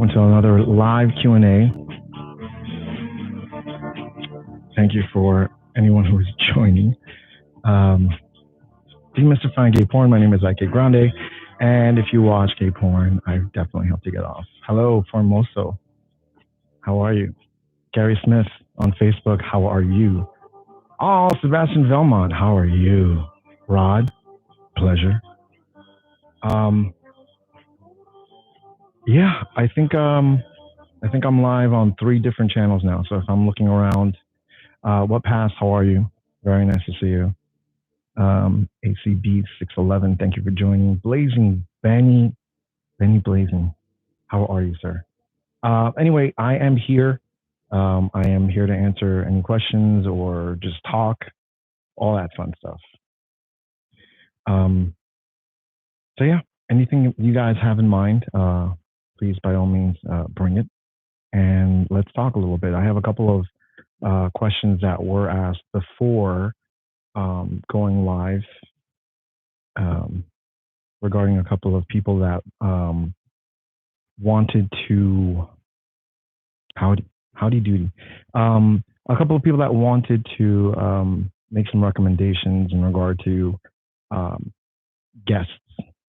on to another live Q&A. Thank you for anyone who is joining. Demystifying gay porn. My name is Ike Grande, and if you watch gay porn, I definitely helped you get off. Hello, Formoso. How are you? Gary Smith on Facebook. How are you? Oh, Sebastian Velmont. How are you? Rod. Pleasure. Yeah, I think I'm live on 3 different channels now. So if I'm looking around, what pass? How are you? Very nice to see you. ACB 611. Thank you for joining. Blazing Benny Blazing. How are you, sir? Anyway, I am here. I am here to answer any questions or just talk, all that fun stuff. So yeah, anything you guys have in mind, please by all means bring it, and let's talk a little bit. I have a couple of questions that were asked before going live regarding a couple of people that wanted to howdy doody. A couple of people that wanted to make some recommendations in regard to guests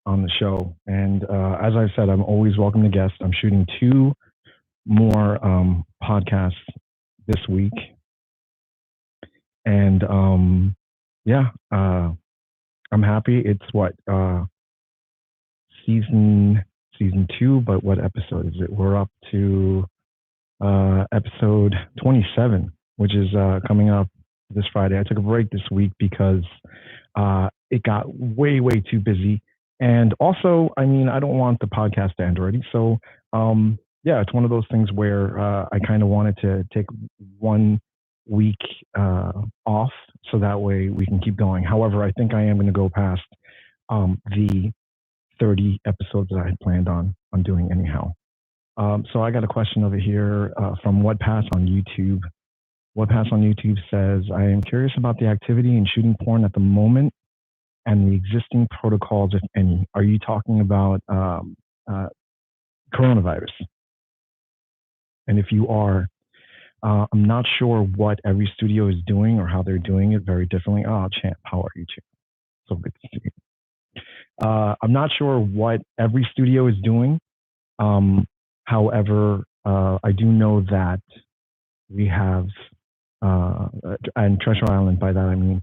on the show. And as I've said, I'm always welcome to guests. I'm shooting 2 more podcasts this week. And yeah, I'm happy. It's what season 2, but what episode is it? We're up to episode 27, which is coming up this Friday. I took a break this week because it got way too busy. And also, I mean, I don't want the podcast to end already. So yeah, it's one of those things where I kind of wanted to take 1 week off so that way we can keep going. However, I think I am going to go past the 30 episodes that I had planned on doing anyhow. So I got a question over here from What Pass on YouTube. What Pass on YouTube says, I am curious about the activity in shooting porn at the moment and the existing protocols, if any. Are you talking about coronavirus? And if you are, I'm not sure what every studio is doing or how they're doing it very differently. Oh, Champ, how are you, Champ? So good to see you. I'm not sure what every studio is doing. However, I do know that we have, and Treasure Island, by that I mean,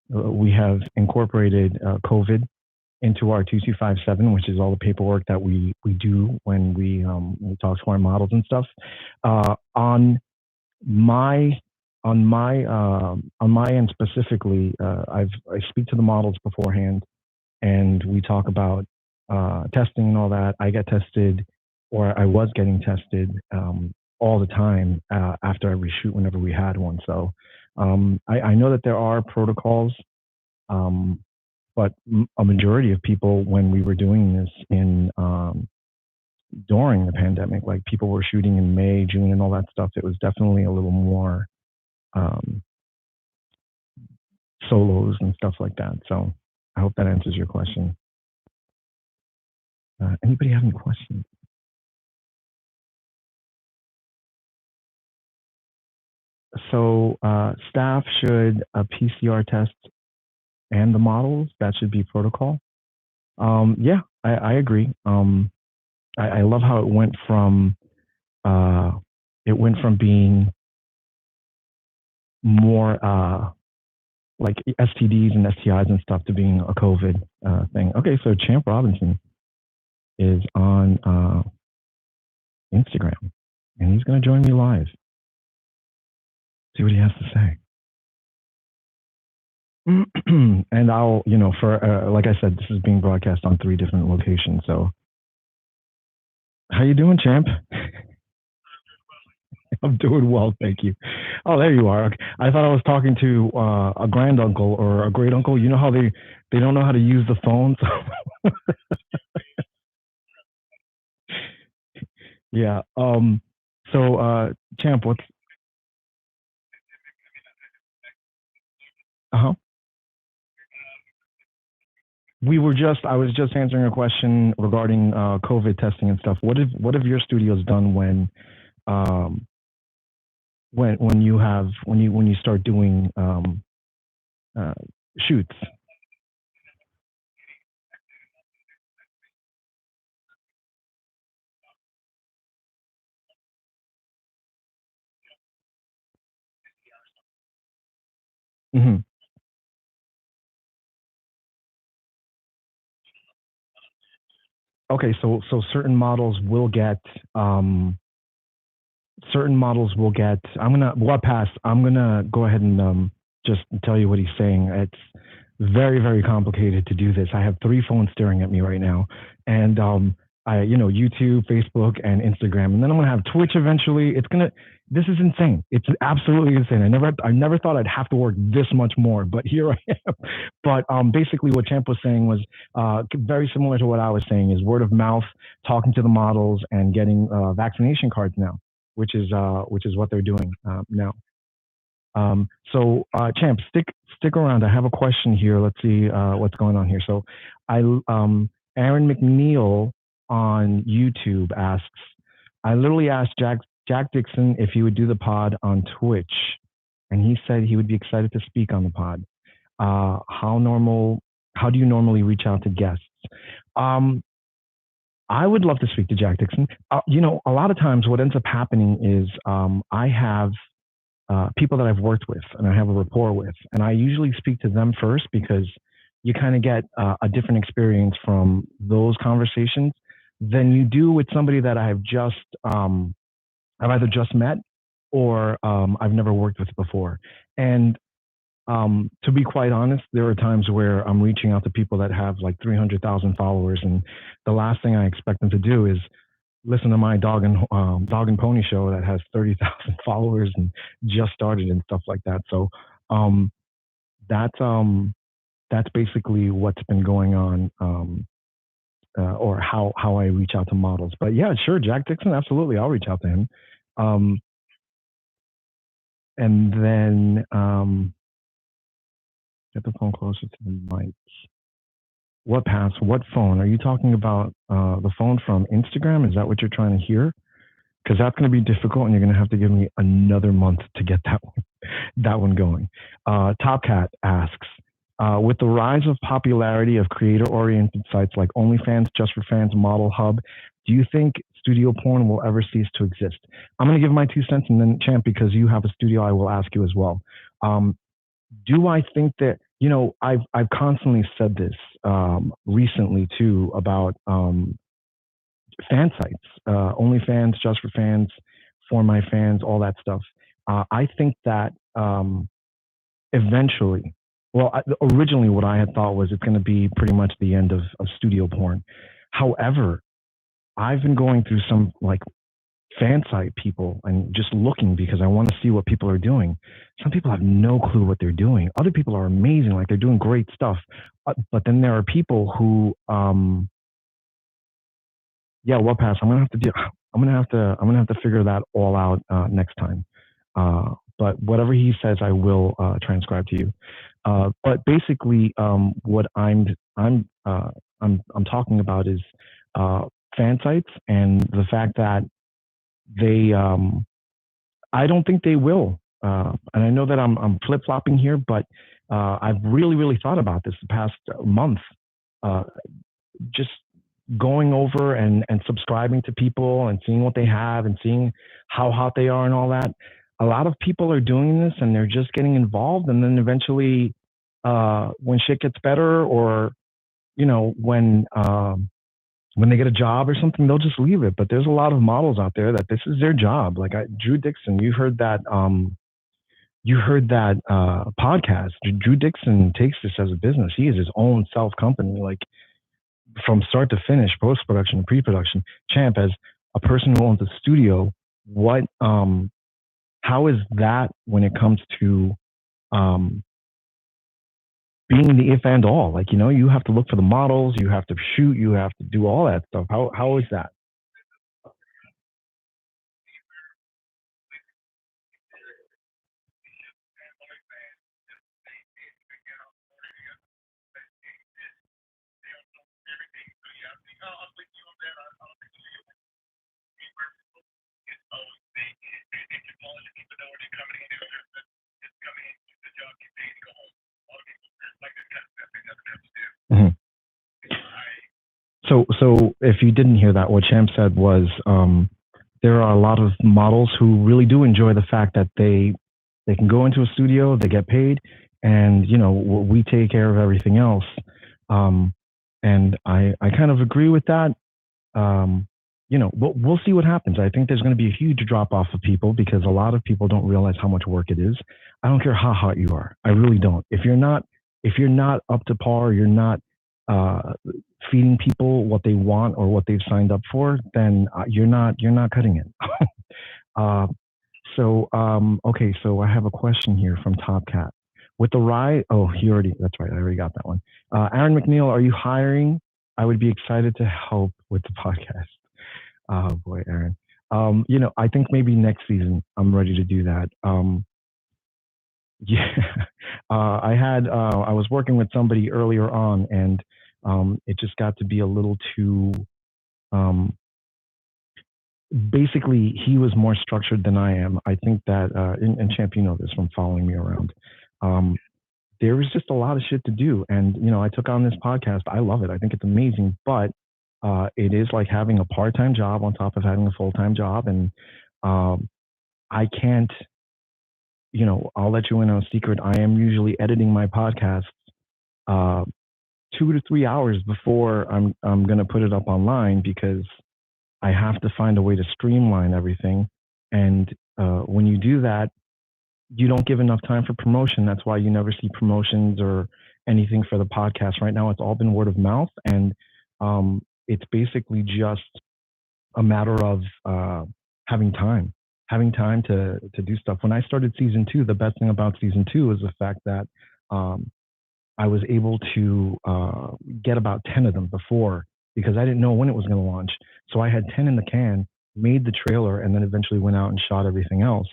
we have incorporated COVID into our 2257, which is all the paperwork that we do when we talk to our models and stuff. On my end specifically, I speak to the models beforehand, and we talk about testing and all that. I get tested, or I was getting tested all the time after every shoot whenever we had one. So I know that there are protocols, but a majority of people, when we were doing this in during the pandemic, like people were shooting in May, June, and all that stuff, it was definitely a little more solos and stuff like that. So I hope that answers your question. Anybody have any questions? So staff should a PCR test and the models, that should be protocol. Yeah, I agree. I love how it went from being more like STDs and STIs and stuff to being a COVID thing. Okay, so Champ Robinson is on Instagram, and he's going to join me live. See what he has to say. And I'll, for like I said, this is being broadcast on 3 different locations. So, how you doing, Champ? I'm doing well, thank you. Oh, there you are. Okay. I thought I was talking to a granduncle or a great uncle. You know how they don't know how to use the phone. So yeah. So Champ, what's we were just I was just answering a question regarding COVID testing and stuff. What have your studios done um, when you have when you start doing uh, shoots? Hmm. Okay, so um, certain models will get. I'm gonna what pass. I'm gonna go ahead and just tell you what he's saying. It's very complicated to do this. I have three phones staring at me right now, and I YouTube, Facebook, and Instagram, and then I'm gonna have Twitch eventually. It's gonna. This is insane. It's absolutely insane. I never thought I'd have to work this much more, but here I am. But basically, what Champ was saying was very similar to what I was saying. Is word of mouth, talking to the models, and getting vaccination cards now, which is what they're doing now. Champ, stick around. I have a question here. Let's see what's going on here. So, I Aaron McNeil on YouTube asks, I literally asked Jack Dixon if he would do the pod on Twitch, and he said he would be excited to speak on the pod. How normal? How do you normally reach out to guests? Um, I would love to speak to Jack Dixon. A lot of times what ends up happening is I have people that I've worked with and I have a rapport with, and I usually speak to them first because you kind of get a different experience from those conversations than you do with somebody that I've either just met or I've never worked with before. And to be quite honest, there are times where I'm reaching out to people that have like 300,000 followers, and the last thing I expect them to do is listen to my dog and pony show that has 30,000 followers and just started and stuff like that. So um, that's that's basically what's been going on, or how I reach out to models. But yeah, sure, Jack Dixon, absolutely, I'll reach out to him. Um, and then get the phone closer to the mic. What pass? What phone? Are you talking about the phone from Instagram? Is that what you're trying to hear? Because that's going to be difficult, and you're going to have to give me another month to get that one going. Top Cat asks, with the rise of popularity of creator-oriented sites like OnlyFans, Just for Fans, Model Hub, do you think studio porn will ever cease to exist? I'm going to give my 2 cents, and then Champ, because you have a studio, I will ask you as well. Um, do I think that I've constantly said this recently too about fan sites, OnlyFans, Just for Fans, For My Fans, all that stuff. I think that eventually, well, originally what I had thought was it's going to be pretty much the end of studio porn. However, I've been going through some like fan site people and just looking because I want to see what people are doing. Some people have no clue what they're doing. Other people are amazing, like they're doing great stuff. But then there are people who yeah, well, pass. I'm gonna have to do. I'm gonna have to figure that all out next time. But whatever he says, I will transcribe to you. But basically, what I'm talking about is uh, fan sites and the fact that they I don't think they will. And I know that I'm flip flopping here, but I've really thought about this the past month. Uh, just going over and subscribing to people and seeing what they have and seeing how hot they are and all that. A lot of people are doing this and they're just getting involved, and then eventually, when shit gets better, or when they get a job or something, they'll just leave it. But there's a lot of models out there that this is their job. Like Drew Dixon, you heard that. Podcast. Drew Dixon takes this as a business. He is his own self company. Like from start to finish, post production and pre production. Champ, as a person who owns a studio, what how is that when it comes to um being the if and all? Like, you have to look for the models, you have to shoot, you have to do all that stuff. How is that? Mhm. So if you didn't hear that, what Champ said was there are a lot of models who really do enjoy the fact that they can go into a studio, they get paid, and we take care of everything else. Um, and I kind of agree with that. um, we'll see what happens. I think there's going to be a huge drop off of people because a lot of people don't realize how much work it is. I don't care how hot you are. I really don't. If you're not up to par, you're not uh, feeding people what they want or what they've signed up for, then you're not cutting it. uh, okay, so I have a question here from Top Cat. With the rise, oh, that's right, I already got that one. Aaron McNeil, are you hiring? I would be excited to help with the podcast. Oh boy, Aaron. I think maybe next season I'm ready to do that. Yeah, I was working with somebody earlier on, and it just got to be a little too. Um, Basically, he was more structured than I am. I think that, and Champ, you know this from following me around. Um, there was just a lot of shit to do, and I took on this podcast. I love it. I think it's amazing, but it is like having a part-time job on top of having a full-time job, and um, I can't. I'll let you in on a secret. I am usually editing my podcasts uh, 2 to 3 hours before I'm gonna put it up online because I have to find a way to streamline everything. And when you do that, you don't give enough time for promotion. That's why you never see promotions or anything for the podcast. Right now, it's all been word of mouth, and it's basically just a matter of having time to do stuff. When I started season two, the best thing about season two is the fact that um, I was able to get about 10 of them before because I didn't know when it was going to launch. So I had 10 in the can, made the trailer, and then eventually went out and shot everything else.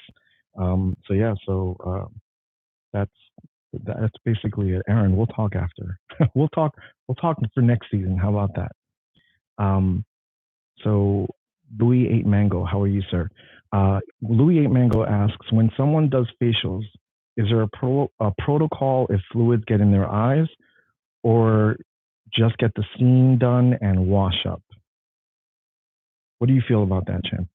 So yeah, that's that's basically it. Aaron, we'll talk after. We'll talk for next season. How about that? Um, so Louis Eight Mango, how are you, sir? Louis Eight Mango asks, when someone does facials, is there a protocol if fluids get in their eyes, or just get the scene done and wash up? What do you feel about that, Champ?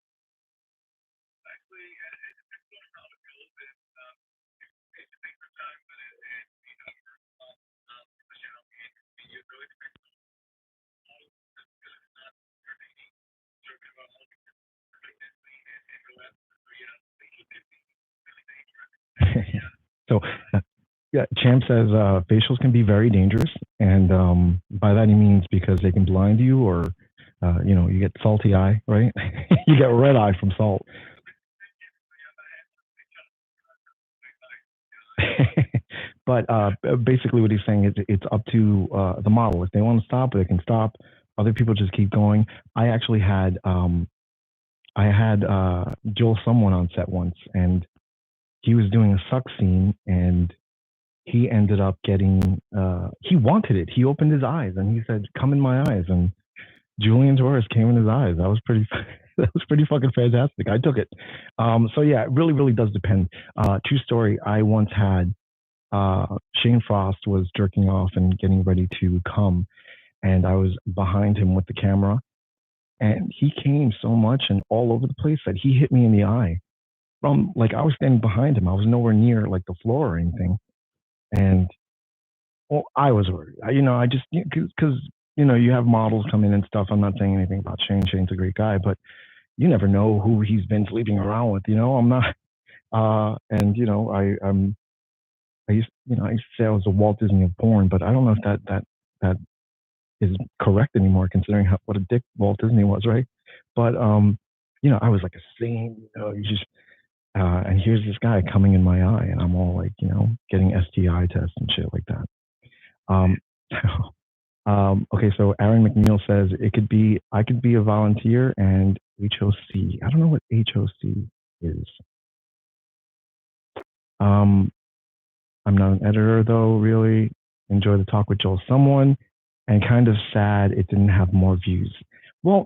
So, yeah, Champ says facials can be very dangerous, and by that he means because they can blind you, or you get salty eye, right? You get red eye from salt. But basically, what he's saying is it's up to the model. If they want to stop, they can stop. Other people just keep going. I had Joel someone on set once, and he was doing a suck scene, and he ended up getting. He wanted it. He opened his eyes and he said, "Come in my eyes." And Julian Torres came in his eyes. That was pretty. That was pretty fucking fantastic. I took it. So yeah, it really, really does depend. True story. I once had Shane Frost was jerking off and getting ready to come, and I was behind him with the camera, and he came so much and all over the place that he hit me in the eye. From like I was standing behind him, I was nowhere near like the floor or anything, and well, I was worried. I just because you have models come in and stuff. I'm not saying anything about Shane. Shane's a great guy, but you never know who he's been sleeping around with. I'm not. And I used to say I was a Walt Disney of porn, but I don't know if that is correct anymore, considering what a dick Walt Disney was, right? But I was like a saint. You just and here's this guy coming in my eye, and I'm all like, getting STI tests and shit like that. Um, okay, so Aaron McNeil says I could be a volunteer and HOC. I don't know what HOC is. Um, I'm not an editor though, really. Enjoy the talk with Joel. Someone and kind of sad it didn't have more views. Well,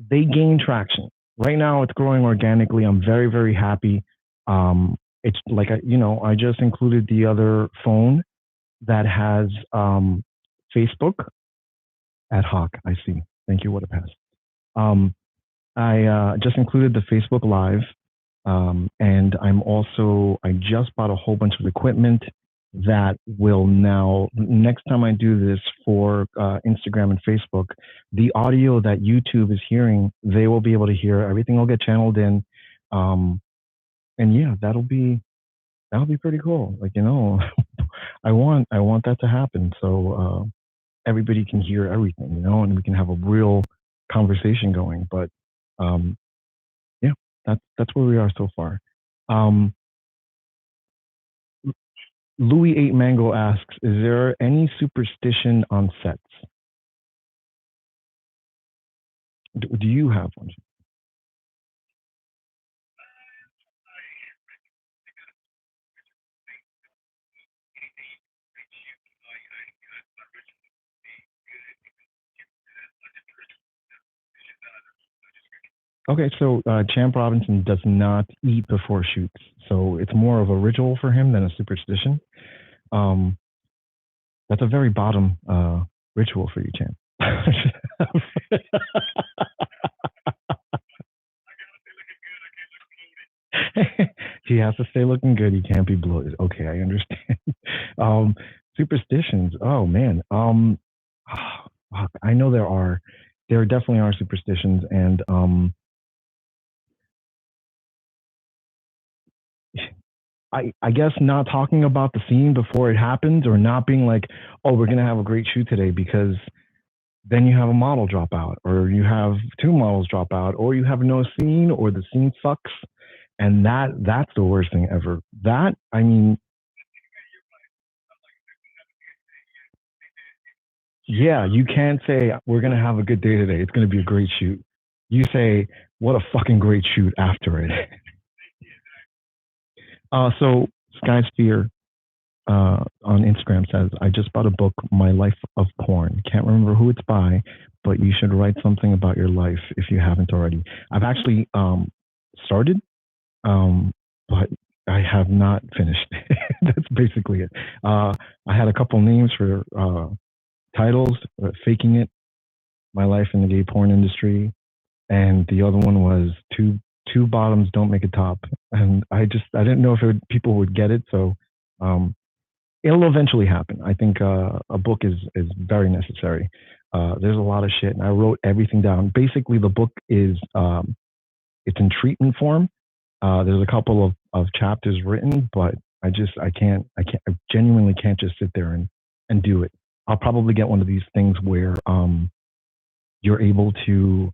they gain traction. Right now, it's growing organically. I'm very, very happy. It's like I just included the other phone that has Facebook ad hoc. I see. Thank you. What a pass. Um, I just included the Facebook Live, and I just bought a whole bunch of equipment that will now, next time I do this for Instagram and Facebook, the audio that YouTube is hearing, they will be able to hear. Everything will get channeled in. Um, and yeah, that'll be pretty cool. Like, I want that to happen. So, everybody can hear everything, and we can have a real conversation going. But um, yeah, that's where we are so far. Um, Louis Eight Mango asks, "Is there any superstition on sets? Do you have one?" Okay, so Champ Robinson does not eat before shoots, so it's more of a ritual for him than a superstition. Um, that's a very bottom ritual for you, Champ. He has to stay looking good. He can't be bloated. Okay, I understand. um, Superstitions. Oh man. I know there definitely are superstitions, and I guess not talking about the scene before it happens, or not being like, oh, we're gonna have a great shoot today, because then you have a model drop out, or you have two models drop out, or you have no scene, or the scene sucks, and that's the worst thing ever. That I mean, yeah, you can't say we're gonna have a good day today. It's gonna be a great shoot. You say what a fucking great shoot after it. So Sky Sphere on Instagram says, I just bought a book, My Life of Porn. Can't remember who it's by, but you should write something about your life if you haven't already. I've actually started, um, but I have not finished. That's basically it. I had a couple names for titles: Faking It, My Life in the Gay Porn Industry, and the other one was Two Bottoms Don't Make a Top. And I didn't know if people would get it, so um, it'll eventually happen. I think a book is very necessary. There's a lot of shit, and I wrote everything down. Basically, the book is it's in treatment form. There's a couple of chapters written, but I genuinely can't just sit there and do it. I'll probably get one of these things where you're able to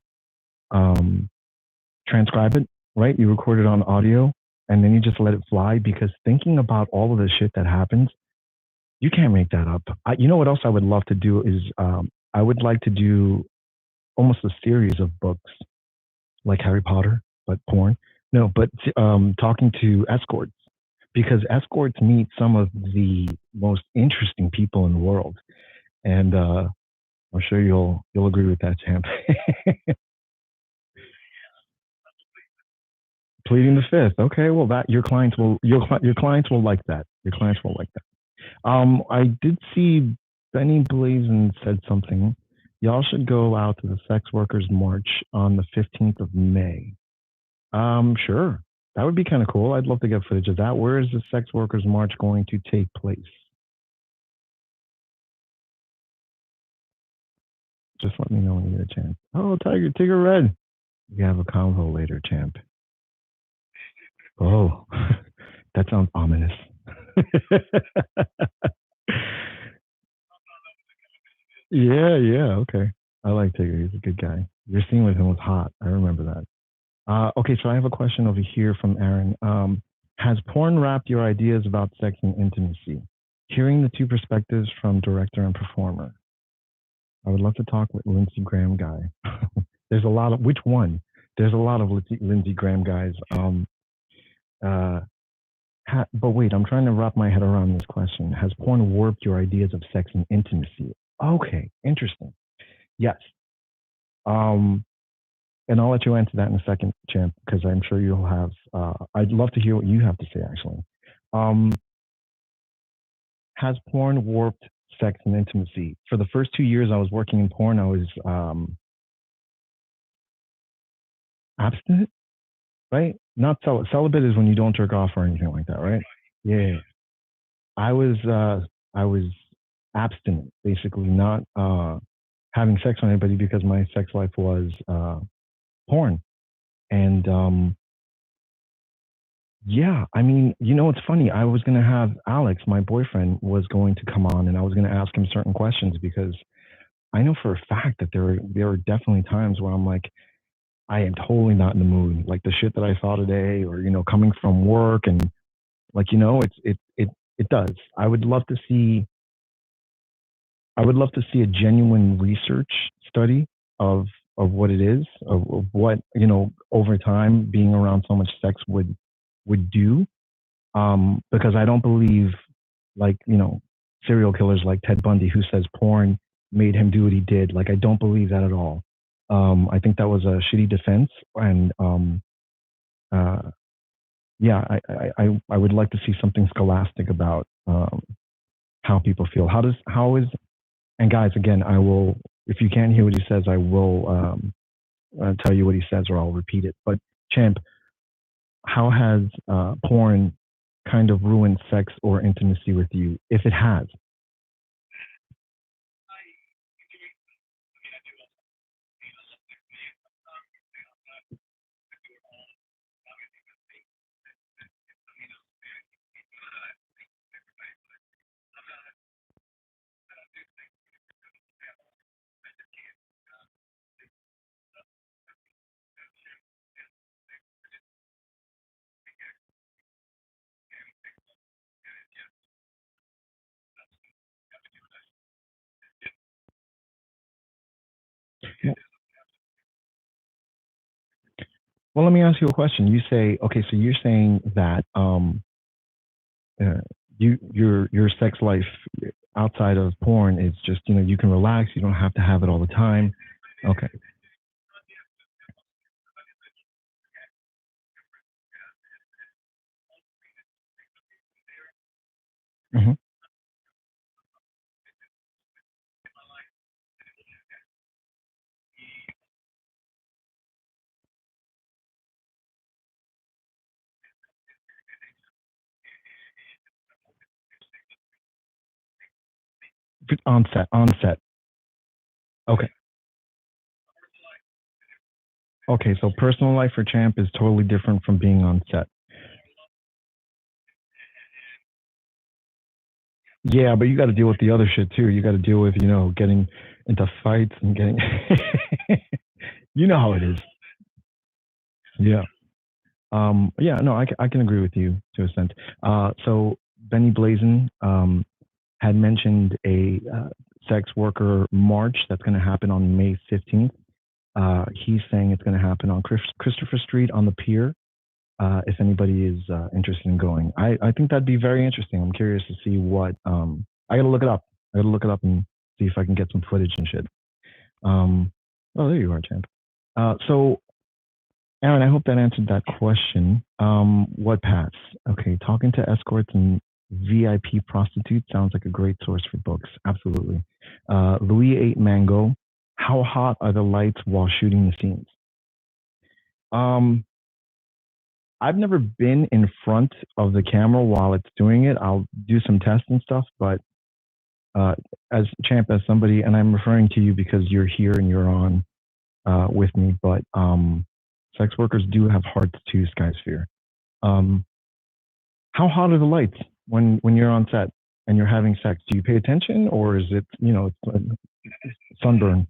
um, transcribe it, right? You record it on audio, and then you just let it fly, because thinking about all of the shit that happens, you can't make that up. You know what else I would love to do is I would like to do almost a series of books like Harry Potter, but porn. No, but talking to escorts, because escorts meet some of the most interesting people in the world, and I'm sure you'll agree with that, Champ. Pleading the fifth. Okay, well that your clients will like that. Your clients will like that. I did see Benny Blazin said something. Y'all should go out to the Sex Workers March on the 15th of May. Sure. That would be kind of cool. I'd love to get footage of that. Where is the Sex Workers March going to take place? Just let me know when you get a chance. Oh, Tiger Red. We have a convo later, champ. Oh, that sounds ominous. Yeah, yeah, okay. I like Tigger. He's a good guy. Your scene with him was hot. I remember that. Okay, so I have a question over here from Aaron. Has porn wrapped your ideas about sex and intimacy? Hearing the two perspectives from director and performer. I would love to talk with Lindsey Graham guy. There's a lot of which one? There's a lot of Lindsey Graham guys. Uh, But wait, I'm trying to wrap my head around this question. Has porn warped your ideas of sex and intimacy? Okay, interesting. Yes. Um, and I'll let you answer that in a second, Champ, because I'm sure you'll have. I'd love to hear what you have to say. Actually, um, has porn warped sex and intimacy? For the first 2 years I was working in porn, I was abstinent, right? Not celibate is when you don't jerk off or anything like that, right? Yeah. I was uh I was abstinent, basically not having sex with anybody because my sex life was porn. And yeah, I mean, it's funny. I was gonna have Alex, my boyfriend, was going to come on and I was gonna ask him certain questions because I know for a fact that there are definitely times where I'm like, I am totally not in the mood. Like the shit that I saw today, or coming from work, and like it does. I would love to see a genuine research study of what it is, of what over time being around so much sex would do. Because I don't believe, like serial killers like Ted Bundy, who says porn made him do what he did. Like I don't believe that at all. I think that was a shitty defense, and uh, yeah, I would like to see something scholastic about how people feel. How is And guys, again, I will, if you can't hear what he says, I will tell you what he says, or I'll repeat it. But Champ, how has porn kind of ruined sex or intimacy with you, if it has? Well, let me ask you a question. You say, okay, so you're saying that uh, your sex life outside of porn is just you can relax, you don't have to have it all the time. Okay. Hmm. On set, on set. Okay. Okay, so personal life for Champ is totally different from being on set. Yeah, but you got to deal with the other shit too. You got to deal with, getting into fights and getting, you know how it is. Yeah. Yeah, no, I can agree with you to a extent. So Benny Blazin had mentioned a sex worker march that's going to happen on May 15th. He's saying it's going to happen on Christopher Street on the pier. If anybody is interested in going, I think that'd be very interesting. I'm curious to see what. I gotta look it up. I gotta look it up and see if I can get some footage and shit. Um, oh, there you are, champ. So, Aaron, I hope that answered that question. What paths? Okay, talking to escorts and VIP prostitutes sounds like a great source for books. Absolutely. Louis ate mango. How hot are the lights while shooting the scenes? Um, I've never been in front of the camera while it's doing it. I'll do some tests and stuff, but uh, as champ, as somebody, and I'm referring to you because you're here and you're on with me, but sex workers do have hearts too, Skysphere. Um, how hot are the lights when you're on set and you're having sex? Do you pay attention, or is it it's sunburn?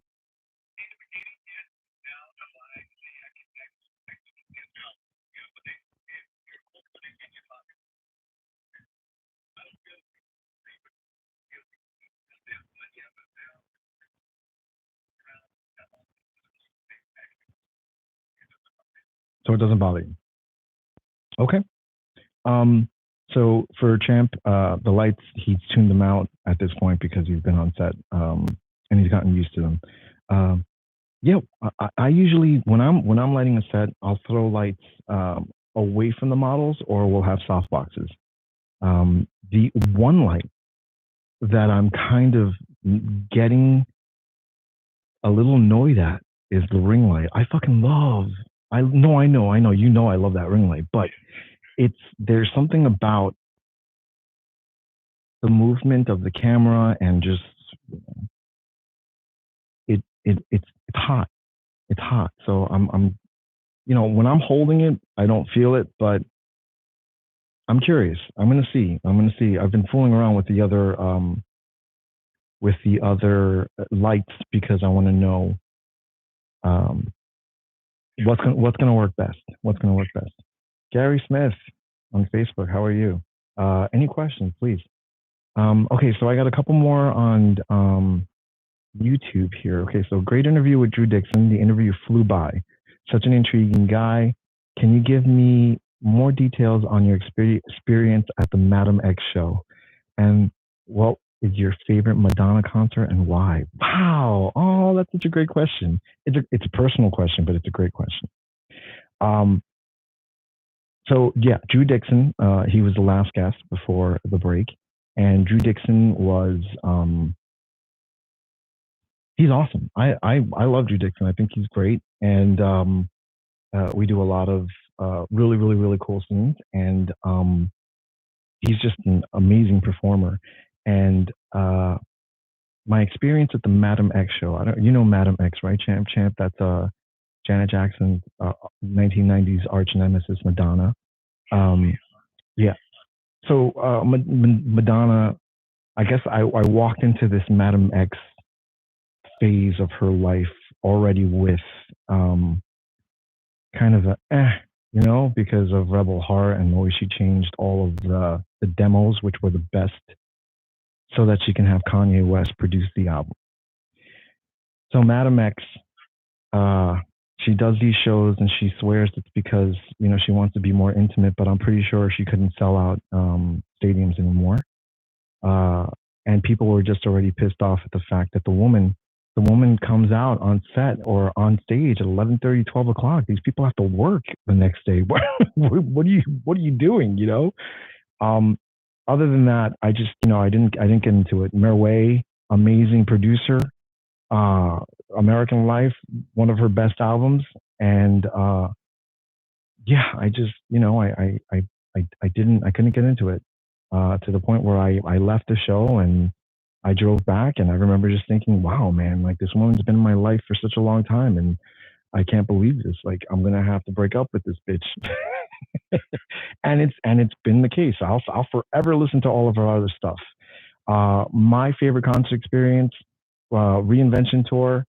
So it doesn't bother you? Okay. Um, So for Champ, the lights, he's tuned them out at this point because he's been on set, and he's gotten used to them. Um, yeah, I usually when I'm lighting a set, I'll throw lights away from the models, or we'll have soft boxes. The one light that I'm kind of getting a little annoyed at is the ring light. I fucking love. I know. You know, I love that ring light, but there's something about the movement of the camera and just it's hot. It's hot. So I'm when I'm holding it, I don't feel it, but I'm curious. I'm gonna see. I've been fooling around with the other lights because I want to know um, what's gonna work best. What's gonna work best. Gary Smith on Facebook. How are you? Any questions, please? Okay, so I got a couple more on YouTube here. Okay, so great interview with Drew Dixon. The interview flew by. Such an intriguing guy. Can you give me more details on your experience at the Madam X show? And what is your favorite Madonna concert and why? Wow. Oh, that's such a great question. It's a personal question, but it's a great question. Um, so yeah, Drew Dixon, he was the last guest before the break. And Drew Dixon was he's awesome. I love Drew Dixon. I think he's great. And we do a lot of really, really, really cool scenes. And he's just an amazing performer. And my experience at the Madam X show, you know Madam X, right? Champ, that's Janet Jackson's 1990s arch nemesis, Madonna. Yeah. So Madonna, I guess I walked into this Madam X phase of her life already with kind of because of Rebel Heart and the way she changed all of the demos, which were the best, so that she can have Kanye West produce the album. So Madam X, she does these shows and she swears it's because she wants to be more intimate, but I'm pretty sure she couldn't sell out stadiums anymore. And people were just already pissed off at the fact that the woman comes out on set or on stage at 11:30, 12 o'clock. These people have to work the next day. What are you doing? Other than that, I just I didn't get into it. Merway, amazing producer. American Life, one of her best albums, and yeah, I just I couldn't get into it to the point where I left the show and I drove back, and I remember just thinking, wow, man, like this woman's been in my life for such a long time, and I can't believe this. Like I'm gonna have to break up with this bitch. and it's been the case. I'll forever listen to all of her other stuff. My favorite concert experience, Reinvention Tour,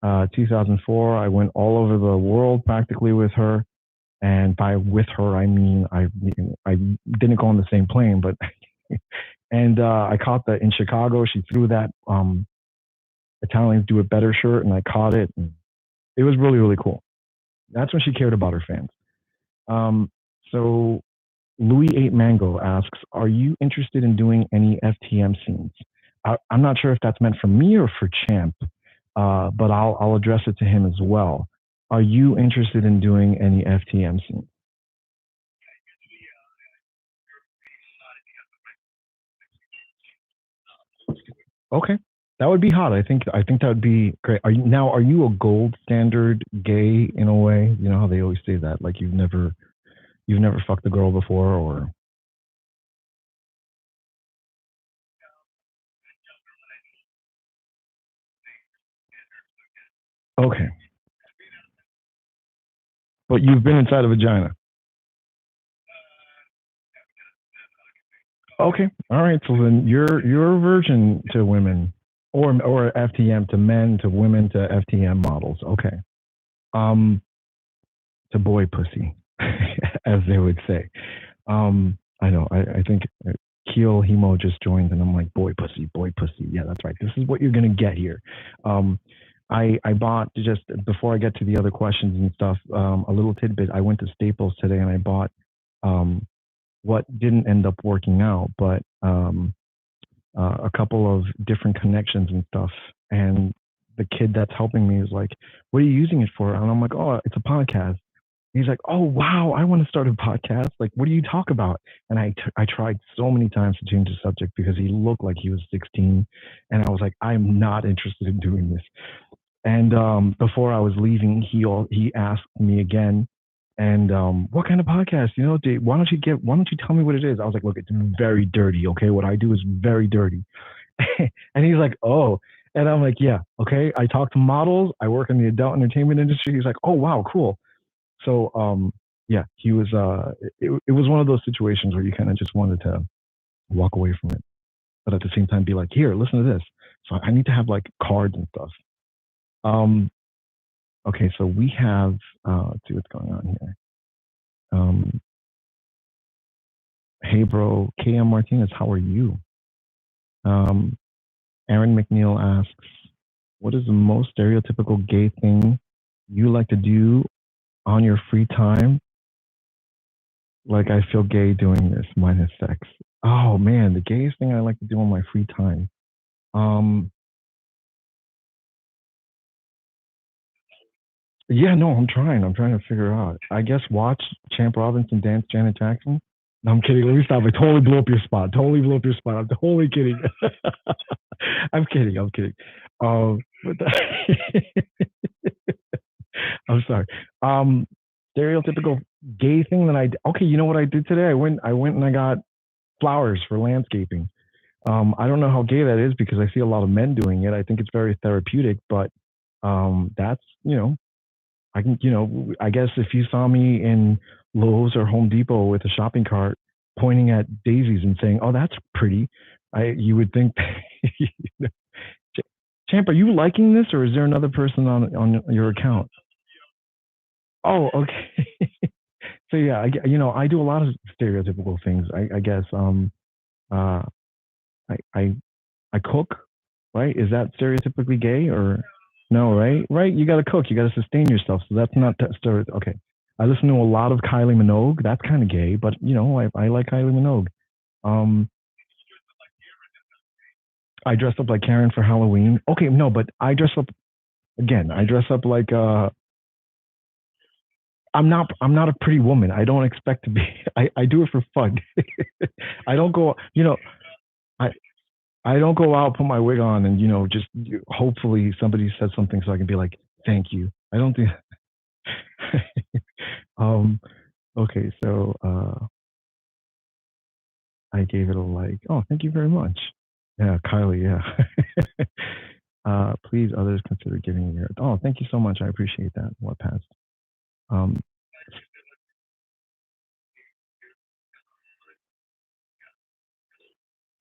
2004. I went all over the world practically with her, and by with her I mean I didn't go on the same plane, but and I caught in Chicago. She threw that Italians Do It Better shirt, and I caught it. And it was really, really cool. That's when she cared about her fans. So Louis 8 Mango asks, are you interested in doing any FTM scenes? I'm not sure if that's meant for me or for Champ, but I'll address it to him as well. Are you interested in doing any FTM scenes? Okay, that would be hot. I think that would be great. Are you a gold standard gay in a way? You know how they always say that, like you've never fucked a girl before, or okay, but you've been inside a vagina. Okay, all right. So then you're a virgin to women, or FTM to men to women to FTM models. Okay, um, to boy pussy, as they would say. I know. I think Keel Hemo just joined, and I'm like, boy pussy, boy pussy. Yeah, that's right. This is what you're gonna get here. Um, I bought, just before I get to the other questions and stuff, a little tidbit. I went to Staples today and I bought what didn't end up working out, but a couple of different connections and stuff. And the kid that's helping me is like, "What are you using it for?" And I'm like, "Oh, it's a podcast." He's like, "Oh wow, I want to start a podcast. Like, what do you talk about?" And I tried so many times to change the subject because he looked like he was 16, and I was like, "I'm not interested in doing this." And before I was leaving, he asked me again, and what kind of podcast? Why don't you tell me what it is? I was like, "Look, it's very dirty. Okay, what I do is very dirty." And he's like, "Oh." And I'm like, "Yeah, okay. I talk to models. I work in the adult entertainment industry." He's like, "Oh wow, cool." So yeah, he was. It was one of those situations where you kind of just wanted to walk away from it, but at the same time be like, "Here, listen to this." So I need to have like cards and stuff. Um, okay, so we have. Let's see what's going on here. Um, hey, bro, KM Martinez, how are you? Um, Aaron McNeil asks, "What is the most stereotypical gay thing you like to do on your free time?" Like, I feel gay doing this, minus sex. Oh man, the gayest thing I like to do on my free time. Um, yeah, no, I'm trying. I'm trying to figure out. I guess watch Champ Robinson dance Janet Jackson. No, I'm kidding. Let me stop. I totally blew up your spot. Totally blew up your spot. I'm totally kidding. I'm kidding. I'm kidding. But I'm sorry. Um, Stereotypical gay thing that okay, you know what I did today? I went and I got flowers for landscaping. I don't know how gay that is because I see a lot of men doing it. I think it's very therapeutic, but that's I can I guess if you saw me in Lowe's or Home Depot with a shopping cart pointing at daisies and saying, "Oh, that's pretty," you would think. Champ, are you liking this, or is there another person on your account? Oh, okay. So yeah, I do a lot of stereotypical things. I guess uh, I I cook, right? Is that stereotypically gay or no? Right, right. You got to cook. You got to sustain yourself. So that's not okay. I listen to a lot of Kylie Minogue. That's kind of gay, but I like Kylie Minogue. Um, I dress up like Karen for Halloween. Okay, no, but I dress up again. I dress up like I'm not a pretty woman. I don't expect to be. I do it for fun. I don't go. I I don't go out, put my wig on, and just hopefully somebody says something so I can be like, "Thank you." I don't think. um. Okay, so I gave it a like. Oh, thank you very much. Yeah, Kylie. Yeah. Please, others consider giving me your. Oh, thank you so much. I appreciate that. What passed? Um.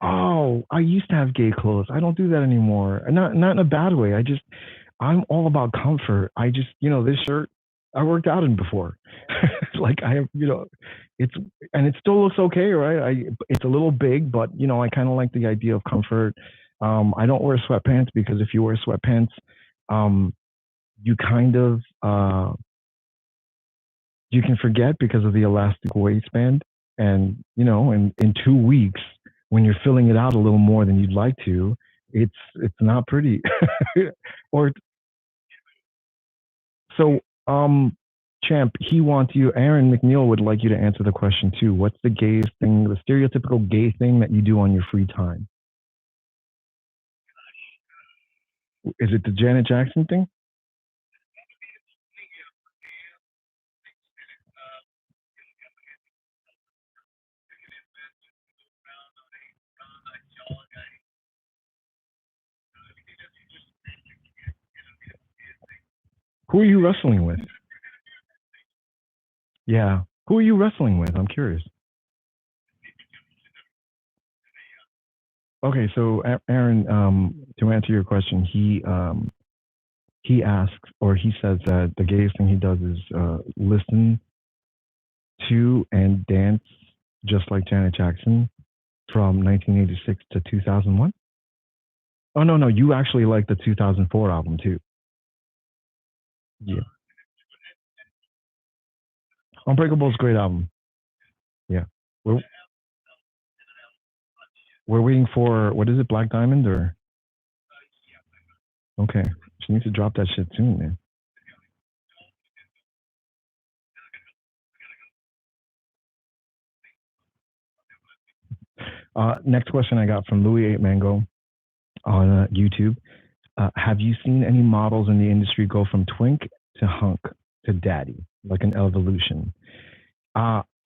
Oh, I used to have gay clothes. I don't do that anymore. Not in a bad way. I'm all about comfort. I just, this shirt I worked out in before. Like I have, it's and it still looks okay, right? It's a little big, but I kind of like the idea of comfort. I don't wear sweatpants because if you wear sweatpants, um, you kind of you can forget because of the elastic waistband, and in 2 weeks when you're filling it out a little more than you'd like to, it's not pretty. Or so, Champ, he wants you. Aaron McNeil would like you to answer the question too. What's the gayest thing, the stereotypical gay thing that you do on your free time? Is it the Janet Jackson thing? Who are you wrestling with? Yeah, who are you wrestling with? I'm curious. Okay, so Aaron, to answer your question, he asks or he says that the gayest thing he does is listen to and dance just like Janet Jackson from 1986 to 2001. Oh no, no, you actually like the 2004 album too. Yeah, Unbreakable is a great album. Yeah. we're waiting for what is it, Black Diamond or okay? She needs to drop that shit soon, man. Next question I got from Louis 8 Mango on YouTube. Have you seen any models in the industry go from twink to hunk to daddy, like an evolution?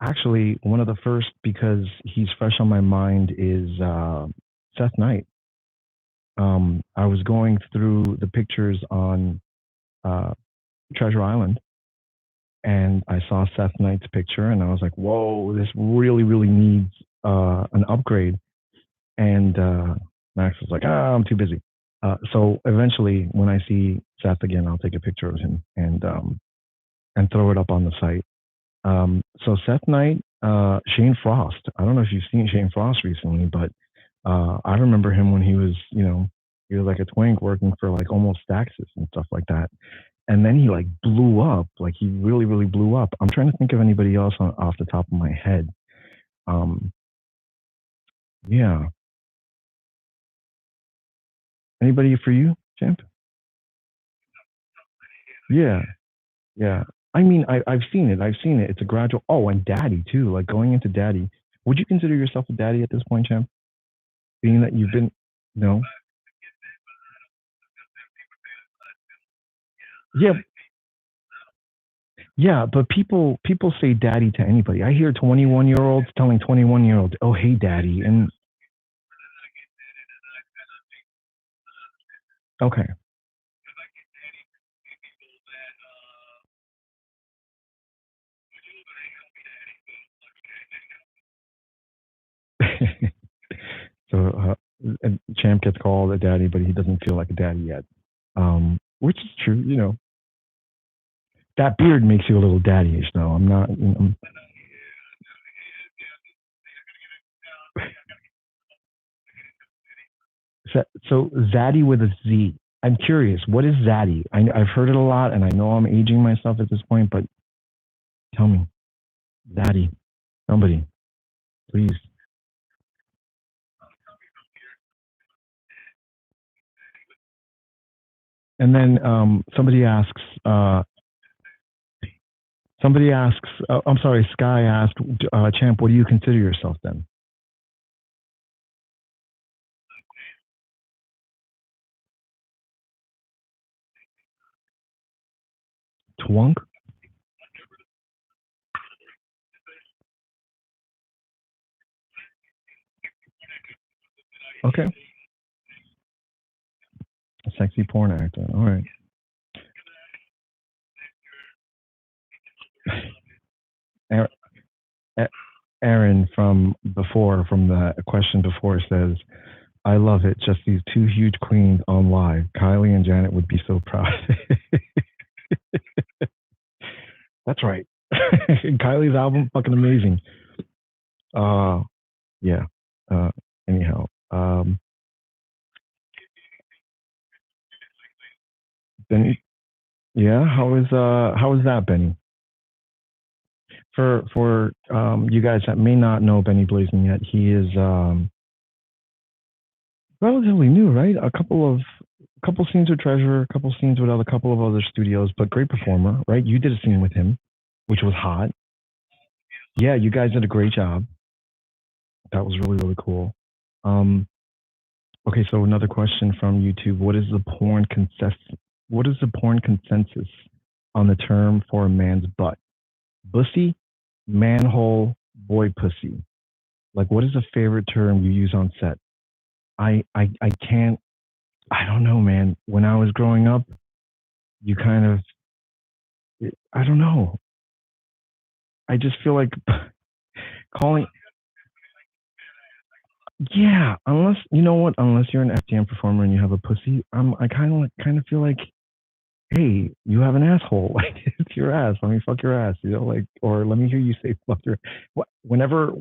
Actually, one of the first, because he's fresh on my mind, is Seth Knight. I was going through the pictures on Treasure Island, and I saw Seth Knight's picture, and I was like, "Whoa, this really, really needs an upgrade." And Max was like, "Ah, I'm too busy." So eventually, when I see Seth again, I'll take a picture of him and throw it up on the site. So Seth Knight, Shane Frost. I don't know if you've seen Shane Frost recently, but I remember him when he was, he was like a twink working for like almost Staxis and stuff like that. And then he like blew up, like he really, really blew up. I'm trying to think of anybody else off the top of my head. Yeah. Anybody for you, Champ? Yeah. Yeah. I mean, I've seen it. I've seen it. It's a gradual. Oh, and daddy too. Like going into daddy. Would you consider yourself a daddy at this point, Champ? Being that you've been, no. Yeah, yeah, but people say daddy to anybody. I hear 21-year-olds telling 21-year-olds, "Oh, hey, daddy," and okay. So Champ gets called a daddy, but he doesn't feel like a daddy yet, which is true. That beard makes you a little daddyish, though. I'm not. So Zaddy with a Z. I'm curious. What is Zaddy? I've heard it a lot, and I know I'm aging myself at this point, but tell me, Zaddy. Somebody, please. And then somebody asks, I'm sorry, Sky asked, Champ, what do you consider yourself then? Twunk? Okay. A sexy porn actor. All right. Aaron from the question before says, I love it. Just these two huge queens on live. Kylie and Janet would be so proud. That's right. Kylie's album, fucking amazing. Yeah. Anyhow, Benny. Yeah. How is that, Benny? For you guys that may not know Benny Blazing yet, he is relatively new, right? A couple scenes with Treasure, a couple scenes with a couple of other studios, but great performer, right? You did a scene with him, which was hot. Yeah, you guys did a great job. That was really, really cool. Um, okay, so another question from YouTube: What is the porn consensus on the term for a man's butt? Bussy, manhole, boy pussy. Like, what is a favorite term you use on set? I can't. I don't know, man. When I was growing up, you kind of. I don't know. I just feel like calling. Yeah, unless you know what, unless you're an FDM performer and you have a pussy, I kind of feel like, hey, you have an asshole. Like it's your ass. Let me fuck your ass. Like, or let me hear you say fuck your. Whenever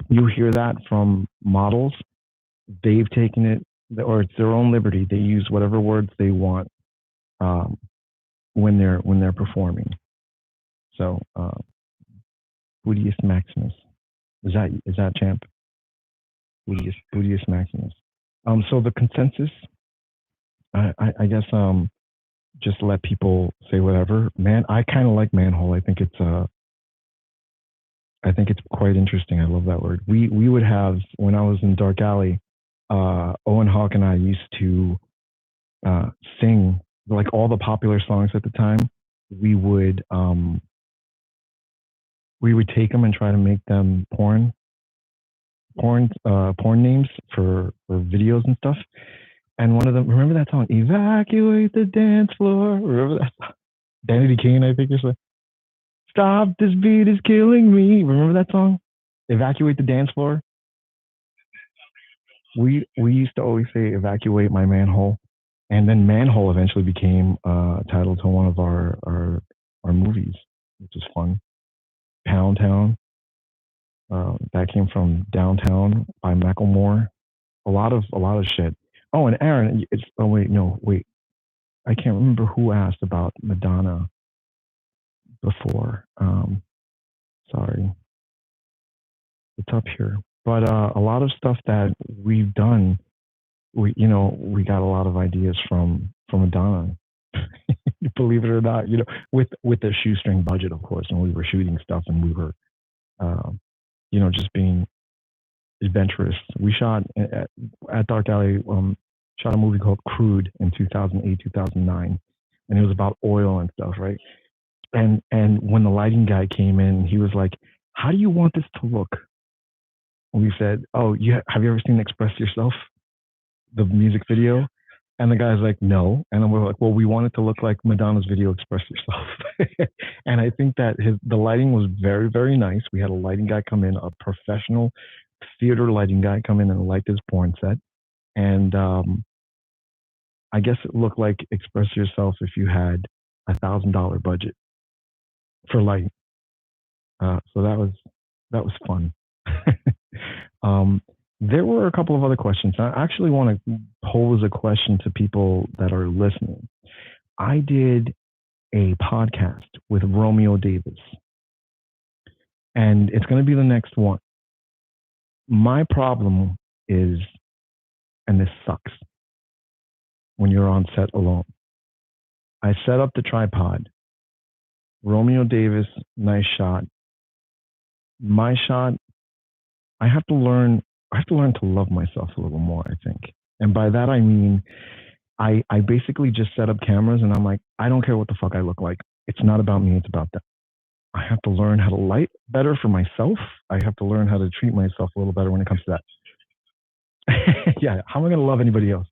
you hear that from models, they've taken it, or it's their own liberty. They use whatever words they want um, when they're performing. So, Budius Maximus, is that Champ? Bootius Maximus. So the consensus, I guess, just let people say whatever. Man, I kind of like manhole. I think it's quite interesting. I love that word. We would have when I was in Dark Alley, Owen Hawk and I used to sing like all the popular songs at the time. We would um, we would take them and try to make them porn names for videos and stuff. And one of them, remember that song, "Evacuate the Dance Floor"? Remember that song? Danity Kane, I think, is like, "Stop, this beat is killing me." Remember that song? "Evacuate the Dance Floor." We used to always say, "Evacuate my manhole," and then "Manhole" eventually became title to one of our movies, which is fun. "Pound Town," that came from "Downtown" by Macklemore. A lot of shit. Oh, and Aaron, it's oh wait, no, wait. I can't remember who asked about Madonna before. Sorry, it's up here. But a lot of stuff that we've done, we got a lot of ideas from Madonna. Believe it or not, with a shoestring budget, of course, and we were shooting stuff, and we were, um, just being adventurous. We shot at Dark Alley, shot a movie called Crude in 2008, 2009, and it was about oil and stuff, right? And when the lighting guy came in, he was like, "How do you want this to look?" And we said, "Oh, have you ever seen Express Yourself, the music video?" And the guy's like, "No." And then we're like, "Well, we want it to look like Madonna's video, Express Yourself." And I think that the lighting was very, very nice. We had a lighting guy come in, a professional theater lighting guy come in and light this porn set. And I guess it looked like Express Yourself if you had $1,000 budget for lighting. So that was fun. um, there were a couple of other questions. I actually want to pose a question to people that are listening. I did a podcast with Romeo Davis, and it's going to be the next one. My problem is, and this sucks, when you're on set alone. I set up the tripod. Romeo Davis, nice shot. My shot, I have to learn. I have to learn to love myself a little more, I think. And by that I mean, I basically just set up cameras and I'm like, I don't care what the fuck I look like. It's not about me. It's about them. I have to learn how to light better for myself. I have to learn how to treat myself a little better when it comes to that. Yeah, how am I going to love anybody else?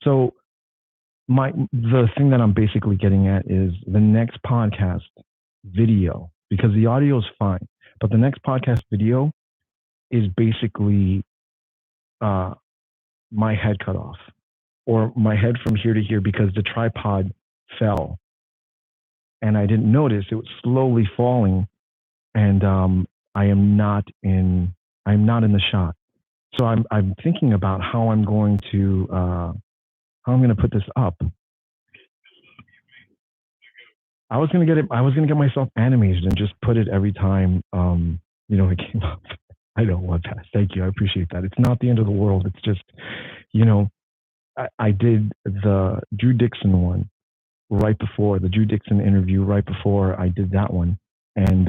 So the thing that I'm basically getting at is the next podcast video, because the audio is fine, but the next podcast video is basically my head cut off, or my head from here to here, because the tripod fell and I didn't notice it was slowly falling, and I'm not in the shot. So I'm thinking about how I'm going to put this up. I was gonna get myself animated and just put it every time it came up. I don't want that. Thank you. I appreciate that. It's not the end of the world. It's just, you know, I did the Drew Dixon one right before the Drew Dixon interview, right before I did that one. And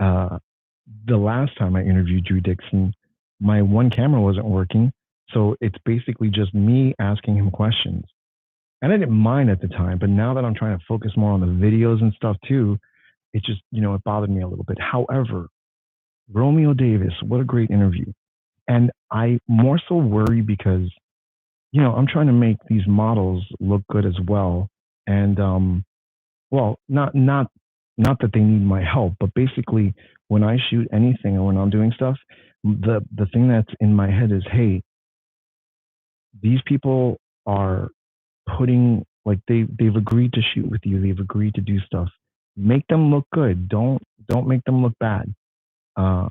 uh the last time I interviewed Drew Dixon, my one camera wasn't working. So it's basically just me asking him questions. And I didn't mind at the time, but now that I'm trying to focus more on the videos and stuff too, it just, it bothered me a little bit. However, Romeo Davis, what a great interview. And I more so worry because, I'm trying to make these models look good as well. And, well, not that they need my help, but basically when I shoot anything or when I'm doing stuff, the thing that's in my head is, hey, these people are putting, like, they've agreed to shoot with you, they've agreed to do stuff. Make them look good. Don't make them look bad. Uh,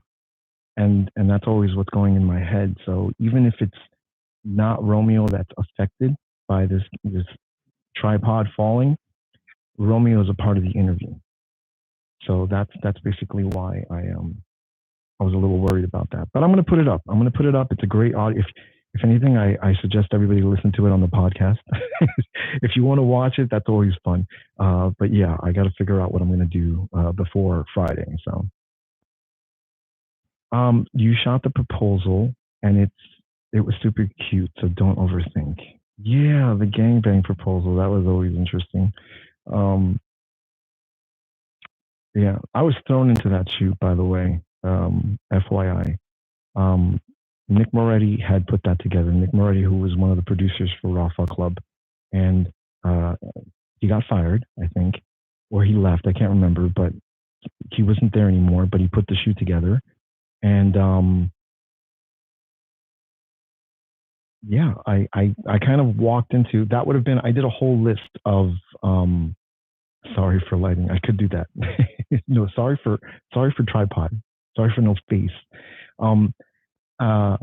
and that's always what's going in my head. So even if it's not Romeo that's affected by this tripod falling, Romeo is a part of the interview. So that's basically why I was a little worried about that. But I'm going to put it up. I'm going to put it up. It's a great audio. If anything, I suggest everybody listen to it on the podcast. If you want to watch it, that's always fun. But yeah, I got to figure out what I'm going to do before Friday. So, you shot the proposal, and it was super cute. So don't overthink. Yeah, the gangbang proposal, that was always interesting. Um, yeah, I was thrown into that shoot, by the way. FYI. Um, Nick Moretti had put that together. Nick Moretti, who was one of the producers for Raw Fuck Club, and uh, he got fired, I think, or he left. I can't remember, but he wasn't there anymore. But he put the shoot together, and yeah, I kind of walked into that. Would have been, I did a whole list of sorry for lighting. I could do that. No, sorry for tripod. Sorry for no face. Um, uh,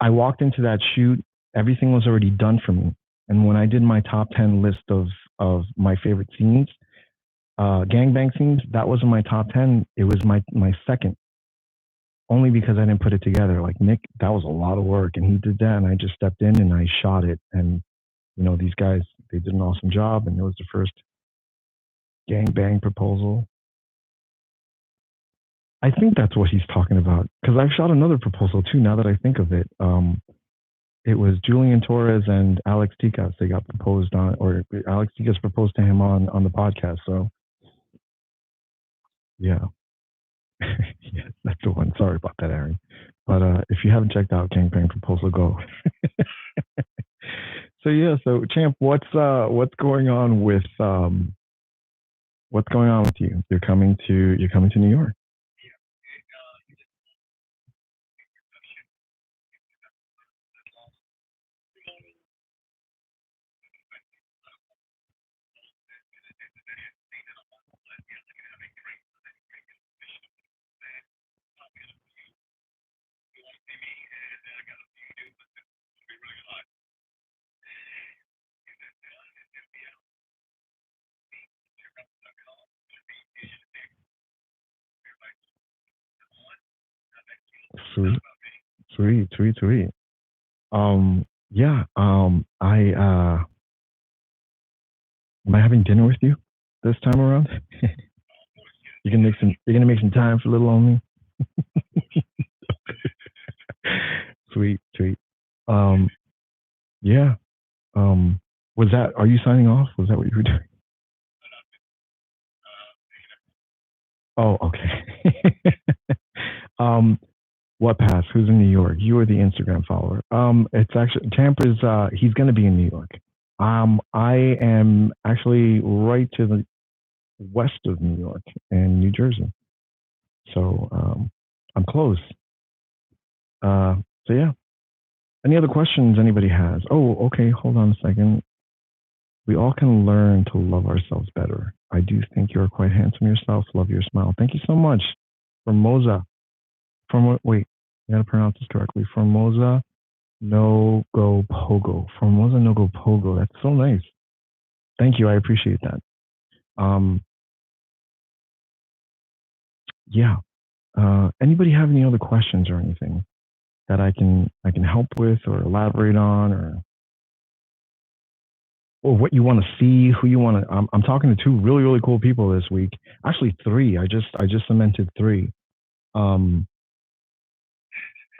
I walked into that shoot. Everything was already done for me. And when I did my top 10 list of my favorite scenes, gangbang scenes, that wasn't my top 10. It was my second, only because I didn't put it together. Like Nick, that was a lot of work, and he did that, and I just stepped in and I shot it. And these guys, they did an awesome job, and it was the first gangbang proposal. I think that's what he's talking about, because I've shot another proposal too. Now that I think of it, it was Julian Torres and Alex Ticas. They got proposed on, or Alex Ticas proposed to him on the podcast. So yeah, yeah, that's the one. Sorry about that, Aaron. But if you haven't checked out Gangbang Proposal, go. So yeah, so Champ, what's going on with you? You're coming to New York. Sweet, sweet, sweet, sweet. Yeah. I am I having dinner with you this time around? You're gonna make some time for little on me. Sweet, sweet. Um, yeah. Was that? Are you signing off? Was that what you were doing? Oh, okay. um, what pass? Who's in New York? You are the Instagram follower. It's actually Tampa's. He's gonna be in New York. I am actually right to the west of New York and New Jersey. So I'm close. Uh, so yeah. Any other questions anybody has? Oh, okay. Hold on a second. We all can learn to love ourselves better. I do think you're quite handsome yourself. Love your smile. Thank you so much. Formosa. Wait, I gotta pronounce this correctly. Formosa no go pogo. Formosa no go pogo. That's so nice. Thank you. I appreciate that. Um, yeah. Anybody have any other questions or anything that I can help with or elaborate on, or what you want to see, who you want to? I'm talking to two really really cool people this week. Actually, three. I just cemented three. Um,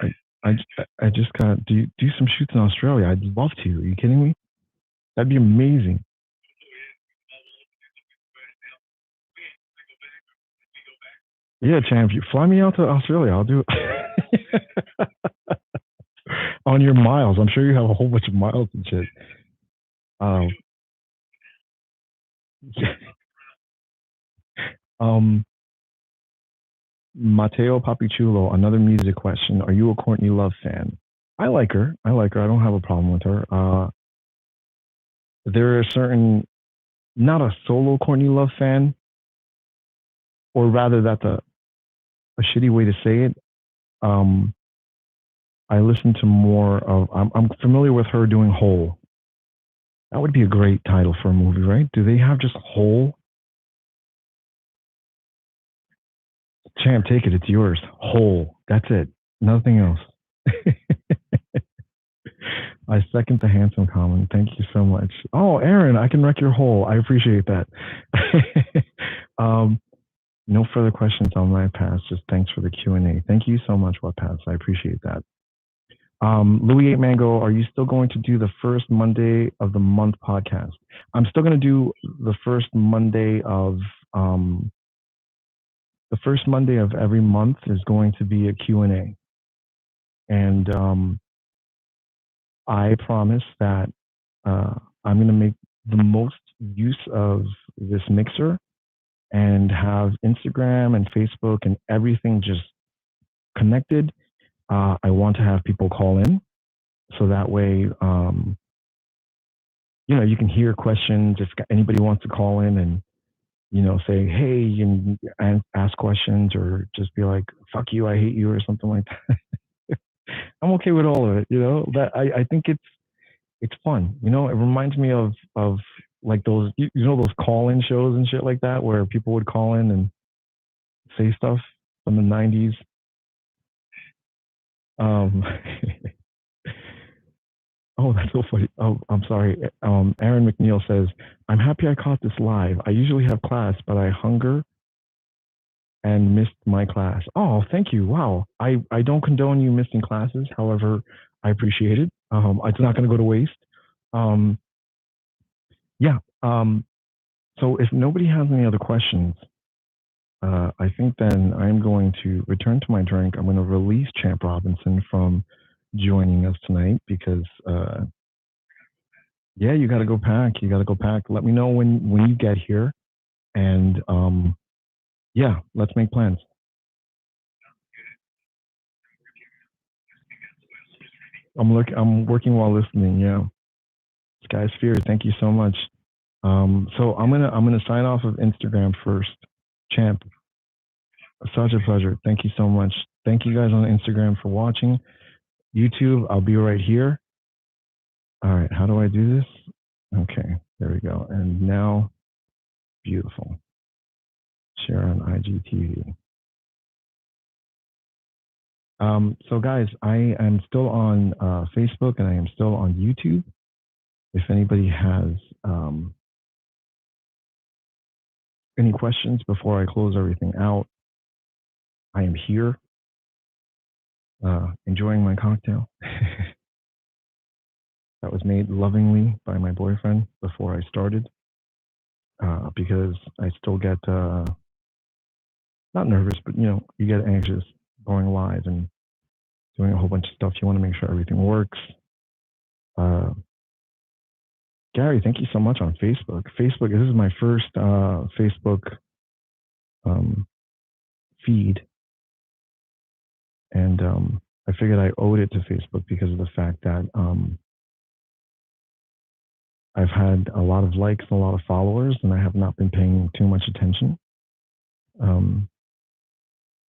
I I, I just got do some shoots in Australia. I'd love to. Are you kidding me? That'd be amazing. Yeah, champ, you fly me out to Australia. I'll do it on your miles. I'm sure you have a whole bunch of miles and shit. Um, um, Mateo Papichulo, another music question. Are you a Courtney Love fan? I like her. I like her. I don't have a problem with her. There are certain, not a solo Courtney Love fan, or rather, that's a shitty way to say it. Um, I listen to more of. I'm familiar with her doing Hole. That would be a great title for a movie, right? Do they have just Hole? Champ, take it. It's yours. Whole. That's it. Nothing else. I second the handsome comment. Thank you so much. Oh, Aaron, I can wreck your hole. I appreciate that. No further questions on my pass. Just thanks for the Q&A. Thank you so much, What Pass. I appreciate that. Louis 8 Mango, are you still going to do the first Monday of the month podcast? I'm still going to do the first Monday of every month is going to be a Q&A. And I promise that I'm going to make the most use of this mixer and have Instagram and Facebook and everything just connected. I want to have people call in so that way, you can hear questions. If anybody wants to call in and, say, hey, and ask questions or just be like, fuck you, I hate you or something like that. I'm okay with all of it, that I think it's fun. It reminds me of like those, those call-in shows and shit like that, where people would call in and say stuff from the 90s. Oh, that's so funny. Oh, I'm sorry. Aaron McNeil says, I'm happy I caught this live. I usually have class, but I hunger and missed my class. Oh, thank you. Wow. I don't condone you missing classes. However, I appreciate it. It's not going to go to waste. Yeah. So if nobody has any other questions, I think then I'm going to return to my drink. I'm going to release Champ Robinson from joining us tonight because, yeah, you got to go pack. You got to go pack. Let me know when you get here, and yeah, let's make plans. I'm working while listening. Yeah, Sky Sphere. Thank you so much. So I'm gonna sign off of Instagram first. Champ, such a pleasure. Thank you so much. Thank you guys on Instagram for watching. YouTube, I'll be right here. All right, how do I do this? Okay, there we go. And now, beautiful. Share on IGTV. So guys, I am still on Facebook and I am still on YouTube. If anybody has any questions before I close everything out, I am here enjoying my cocktail that was made lovingly by my boyfriend before I started because I still get not nervous, but you get anxious going live and doing a whole bunch of stuff. You want to make sure everything works. Gary, thank you so much on Facebook. Facebook, this is my first Facebook feed. And I figured I owed it to Facebook because of the fact that I've had a lot of likes and a lot of followers, and I have not been paying too much attention.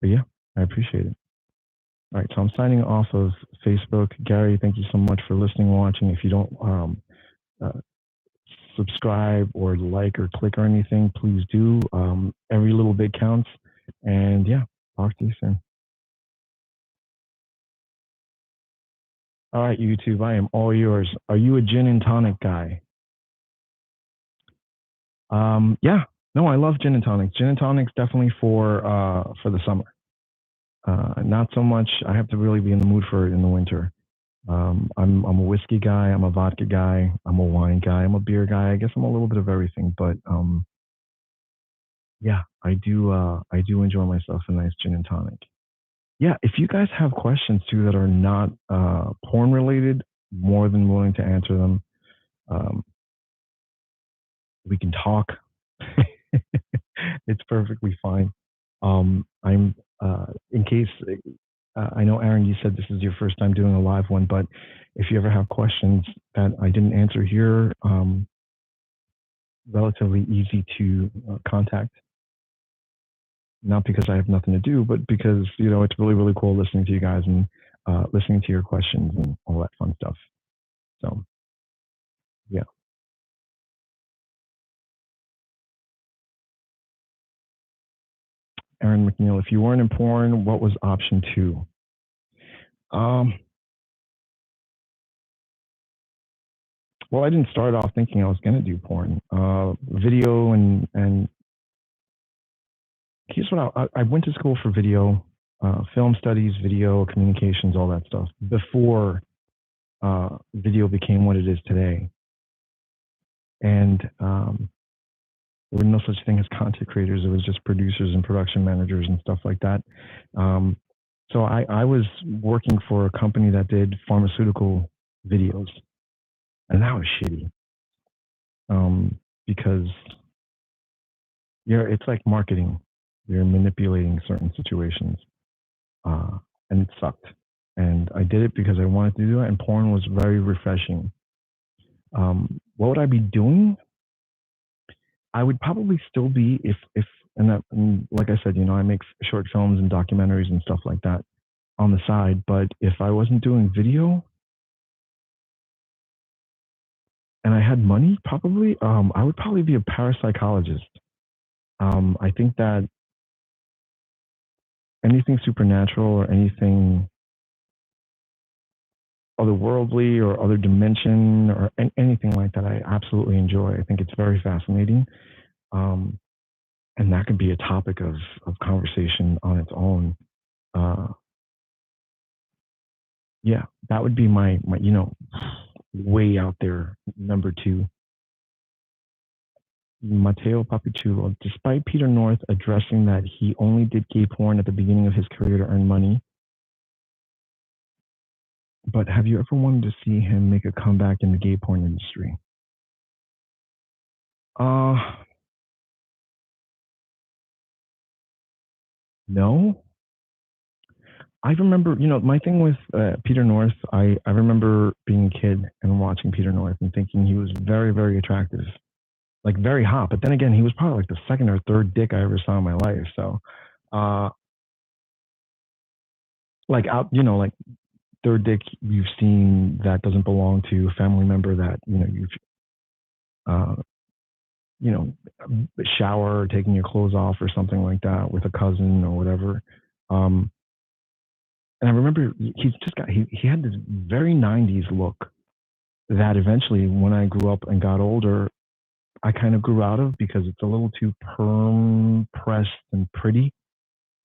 But yeah, I appreciate it. All right, so I'm signing off of Facebook. Gary, thank you so much for listening and watching. If you don't subscribe or like or click or anything, please do. Every little bit counts. And yeah, talk to you soon. All right, YouTube, I am all yours. Are you a gin and tonic guy? Yeah, no, I love gin and tonics. Gin and tonics definitely for the summer. Not so much. I have to really be in the mood for it in the winter. I'm a whiskey guy. I'm a vodka guy. I'm a wine guy. I'm a beer guy. I guess I'm a little bit of everything. But yeah, I do enjoy myself a nice gin and tonic. Yeah, if you guys have questions too that are not porn related, more than willing to answer them. We can talk. It's perfectly fine. I'm in case I know, Aaron, you said this is your first time doing a live one, but if you ever have questions that I didn't answer here, relatively easy to contact. Not because I have nothing to do, but because it's really, really cool listening to you guys and listening to your questions and all that fun stuff. So yeah. Aaron McNeil, if you weren't in porn, what was option two? Well, I didn't start off thinking I was going to do porn. Video and here's what I went to school for video, film studies, video communications, all that stuff before video became what it is today. And there was no such thing as content creators. It was just producers and production managers and stuff like that. So I was working for a company that did pharmaceutical videos, and that was shitty. Because it's like marketing. You're manipulating certain situations, and it sucked. And I did it because I wanted to do it, and porn was very refreshing. What would I be doing? I would probably still be and like I said, I make short films and documentaries and stuff like that on the side. But if I wasn't doing video and I had money, probably I would probably be a parapsychologist. I think that anything supernatural or anything otherworldly or other dimension or anything like that, I absolutely enjoy. I think it's very fascinating. And that could be a topic of conversation on its own. Yeah, that would be my way out there number two. Matteo Papichulo, despite Peter North addressing that he only did gay porn at the beginning of his career to earn money, but have you ever wanted to see him make a comeback in the gay porn industry? No. I remember, my thing with Peter North, I remember being a kid and watching Peter North and thinking he was very, very attractive, like very hot. But then again, he was probably like the second or third dick I ever saw in my life. So, like third dick you've seen that doesn't belong to a family member that, you've, shower or taking your clothes off or something like that with a cousin or whatever. And I remember he had this very 90s look that eventually, when I grew up and got older, I kind of grew out of because it's a little too perm pressed and pretty.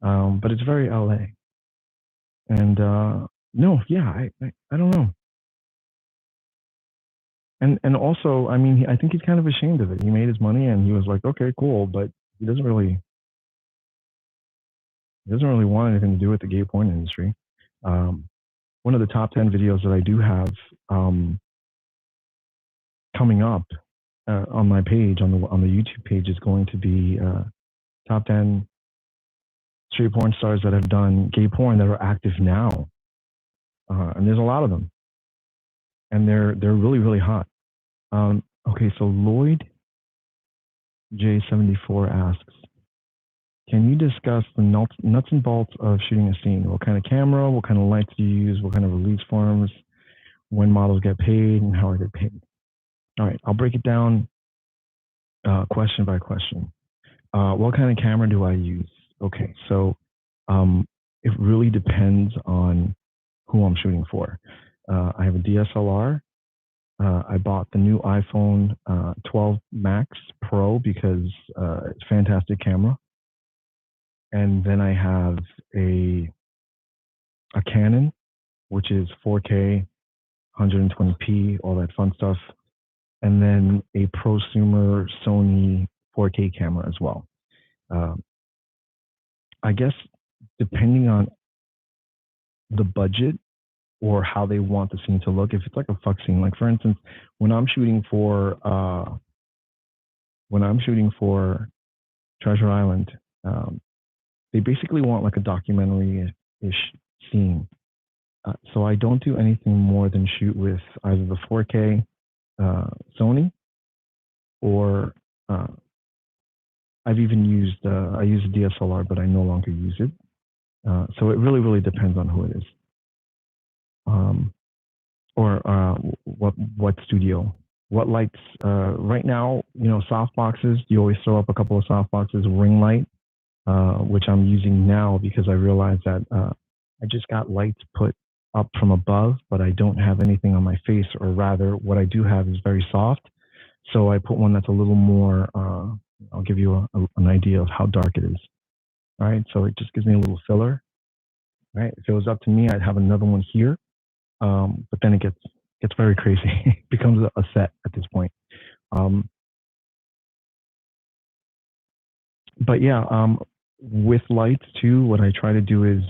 But it's very LA. And no, yeah, I don't know. And also, I mean, I think he's kind of ashamed of it. He made his money and he was like, okay, cool, but he doesn't really want anything to do with the gay porn industry. One of the top 10 videos that I do have coming up on my page, on the YouTube page, is going to be top 10 straight porn stars that have done gay porn that are active now. And there's a lot of them. And they're really, really hot. Okay, so Lloyd J74 asks, can you discuss the nuts and bolts of shooting a scene? What kind of camera, what kind of lights do you use, what kind of release forms, when models get paid, and how are they paid? All right, I'll break it down question by question. What kind of camera do I use? Okay, so it really depends on who I'm shooting for. I have a DSLR. I bought the new iPhone 12 Max Pro because it's a fantastic camera. And then I have a Canon, which is 4K, 120p, all that fun stuff. And then a prosumer Sony 4K camera as well. I guess depending on the budget or how they want the scene to look, if it's like a fuck scene, like for instance, when I'm shooting for Treasure Island, they basically want like a documentary-ish scene. So I don't do anything more than shoot with either the 4K Sony or I've even used, I use a DSLR, but I no longer use it. So it really, really depends on who it is. Or what studio, what lights. Right now, soft boxes, you always throw up a couple of soft boxes, ring light. which I'm using now because I realized that I just got lights put up from above, but I don't have anything on my face, or rather, what I do have is very soft. So I put one that's a little more. I'll give you an idea of how dark it is. All right, so it just gives me a little filler. Right, if it was up to me, I'd have another one here, but then it gets very crazy. It becomes a set at this point. Um, but yeah, with lights too, what I try to do is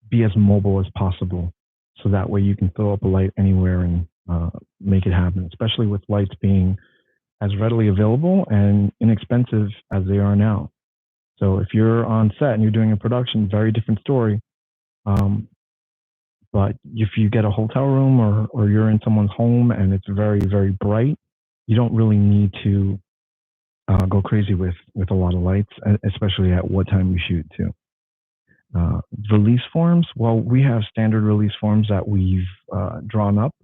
be as mobile as possible, so that way you can throw up a light anywhere and make it happen. Especially with lights being as readily available and inexpensive as they are now. So if you're on set and you're doing a production, very different story. But if you get a hotel room, or you're in someone's home and it's very, very bright, you don't really need to go crazy with a lot of lights, especially at what time you shoot too. Release forms. Well, we have standard release forms that we've drawn up.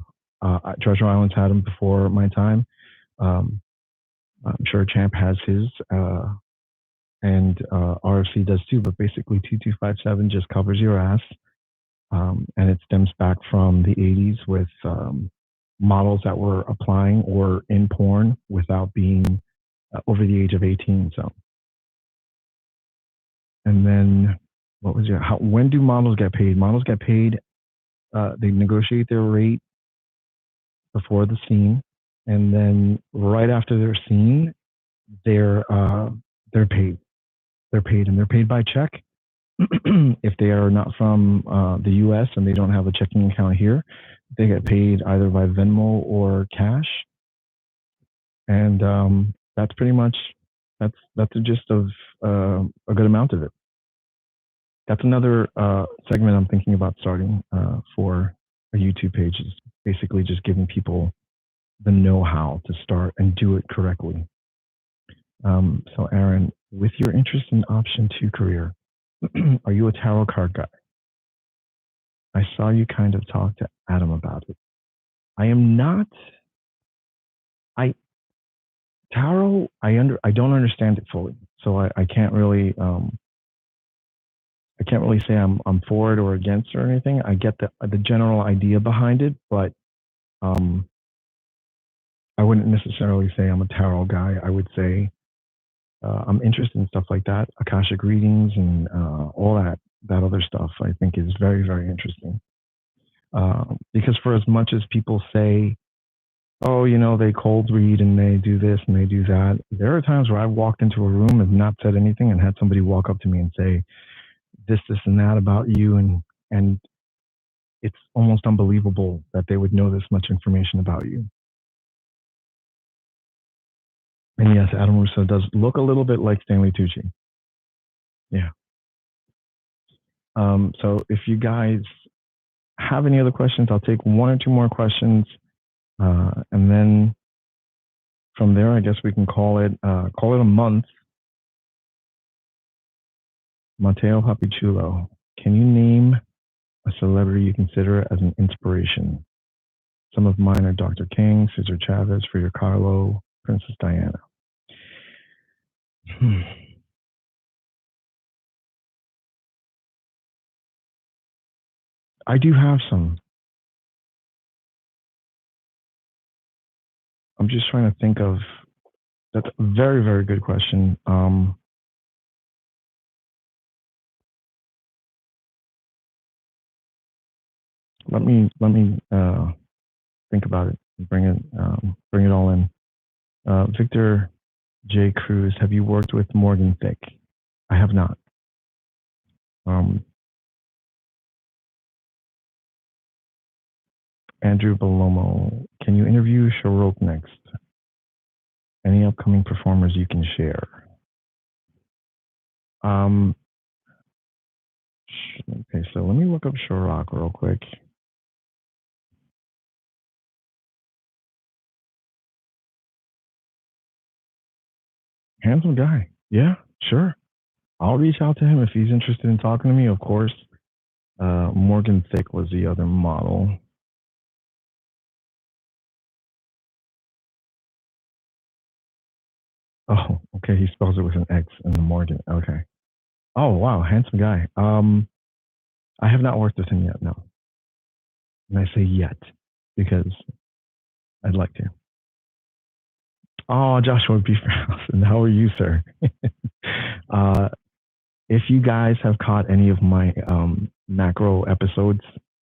Treasure Island's had them before my time. I'm sure Champ has his, and RFC does too. But basically, 2257 just covers your ass, and it stems back from the 80s with models that were applying or in porn without being over the age of 18. So, and then what was your? When do models get paid? Models get paid. They negotiate their rate before the scene, and then right after their scene, they're paid. They're paid, and they're paid by check. If they are not from the U.S. and they don't have a checking account here, they get paid either by Venmo or cash, and that's pretty much that's the gist of a good amount of it. That's another segment I'm thinking about starting for a YouTube page. Is basically just giving people the know-how to start and do it correctly. So, Aaron, with your interest in option 2 career, are you a tarot card guy? I saw you kind of talk to Adam about it. I am not. Tarot. I don't understand it fully, so I can't really say I'm for it or against or anything. I get the general idea behind it, but I wouldn't necessarily say I'm a tarot guy. I would say I'm interested in stuff like that, Akashic readings and all that other stuff. I think is very, very interesting. Because for as much as people say, oh, they cold read and they do this and they do that, there are times where I've walked into a room and not said anything and had somebody walk up to me and say this, and that about you, and it's almost unbelievable that they would know this much information about you. And yes, Adam Russo does look a little bit like Stanley Tucci. Yeah. So if you guys have any other questions, I'll take one or two more questions, and then from there, I guess we can call it a month. Mateo Papichulo, can you name a celebrity you consider as an inspiration? Some of mine are Dr. King, Cesar Chavez, Frida Kahlo, Princess Diana. I do have some. I'm just trying to think of. That's a very, very good question. Let me think about it and bring it all in. Victor J. Cruz, have you worked with Morgan Thicke? I have not. Andrew Belomo, can you interview Sharok next? Any upcoming performers you can share? Okay, so let me look up Sharok real quick. Handsome guy. Yeah, sure. I'll reach out to him if he's interested in talking to me, of course. Morgan Thicke was the other model. Oh, okay. He spells it with an X in the Morgan. Okay. Oh wow, handsome guy. I have not worked with him yet. No, and I say yet because I'd like to. Oh, Joshua Beeferhouse, and how are you, sir? uh, if you guys have caught any of my macro episodes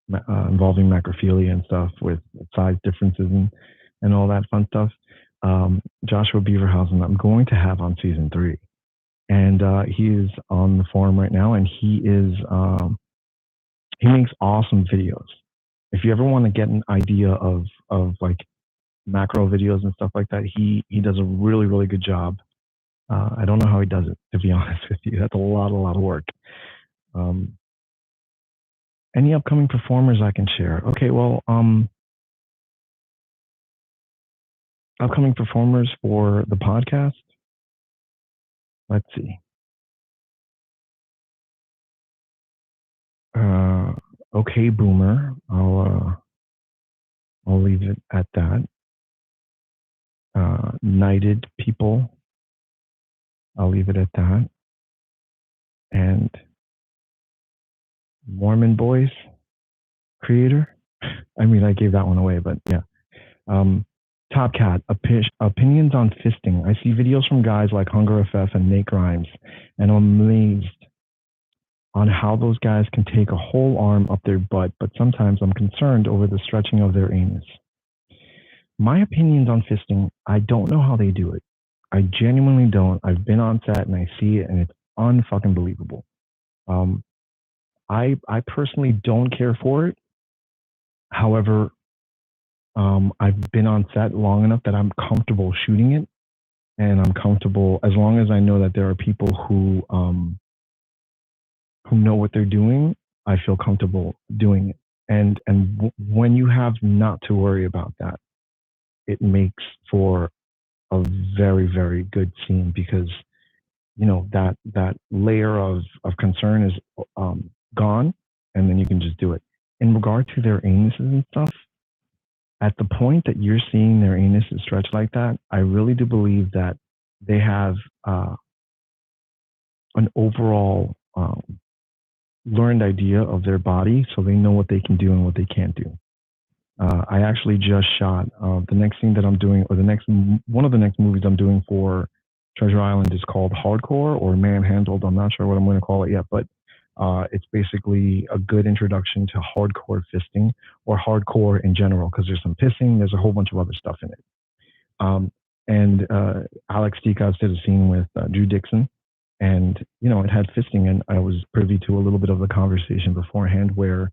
involving macrophilia and stuff with size differences and all that fun stuff, Joshua Beaverhausen, I'm going to have on season 3. And he is on the forum right now, and he makes awesome videos. If you ever want to get an idea of like macro videos and stuff like that, he does a really really good job. I don't know how he does it, to be honest with you. That's a lot of work. Um, any upcoming performers I can share? Okay, well, upcoming performers for the podcast. Let's see. Okay, Boomer. I'll leave it at that. Knighted people. I'll leave it at that. And Mormon Boys creator. I mean, I gave that one away, but yeah. Top Cat, opinions on fisting. I see videos from guys like Hunger FF and Nate Grimes, and I'm amazed on how those guys can take a whole arm up their butt, but sometimes I'm concerned over the stretching of their anus. My opinions on fisting, I don't know how they do it. I genuinely don't. I've been on set and I see it, and it's unfucking believable. I personally don't care for it. However, I've been on set long enough that I'm comfortable shooting it, and I'm comfortable as long as I know that there are people who know what they're doing. I feel comfortable doing it, and when you have not to worry about that, it makes for a very very good scene because you know that layer of concern is gone, and then you can just do it. In regard to their anuses and stuff, at the point that you're seeing their anuses stretch like that, I really do believe that they have an overall learned idea of their body, so they know what they can do and what they can't do. I actually just shot the next thing that I'm doing, or one of the next movies I'm doing for Treasure Island is called Hardcore or Manhandled. I'm not sure what I'm going to call it yet, but it's basically a good introduction to hardcore fisting or hardcore in general, because there's some pissing, there's a whole bunch of other stuff in it. And Alex Tikos did a scene with Drew Dixon, and it had fisting, and I was privy to a little bit of the conversation beforehand where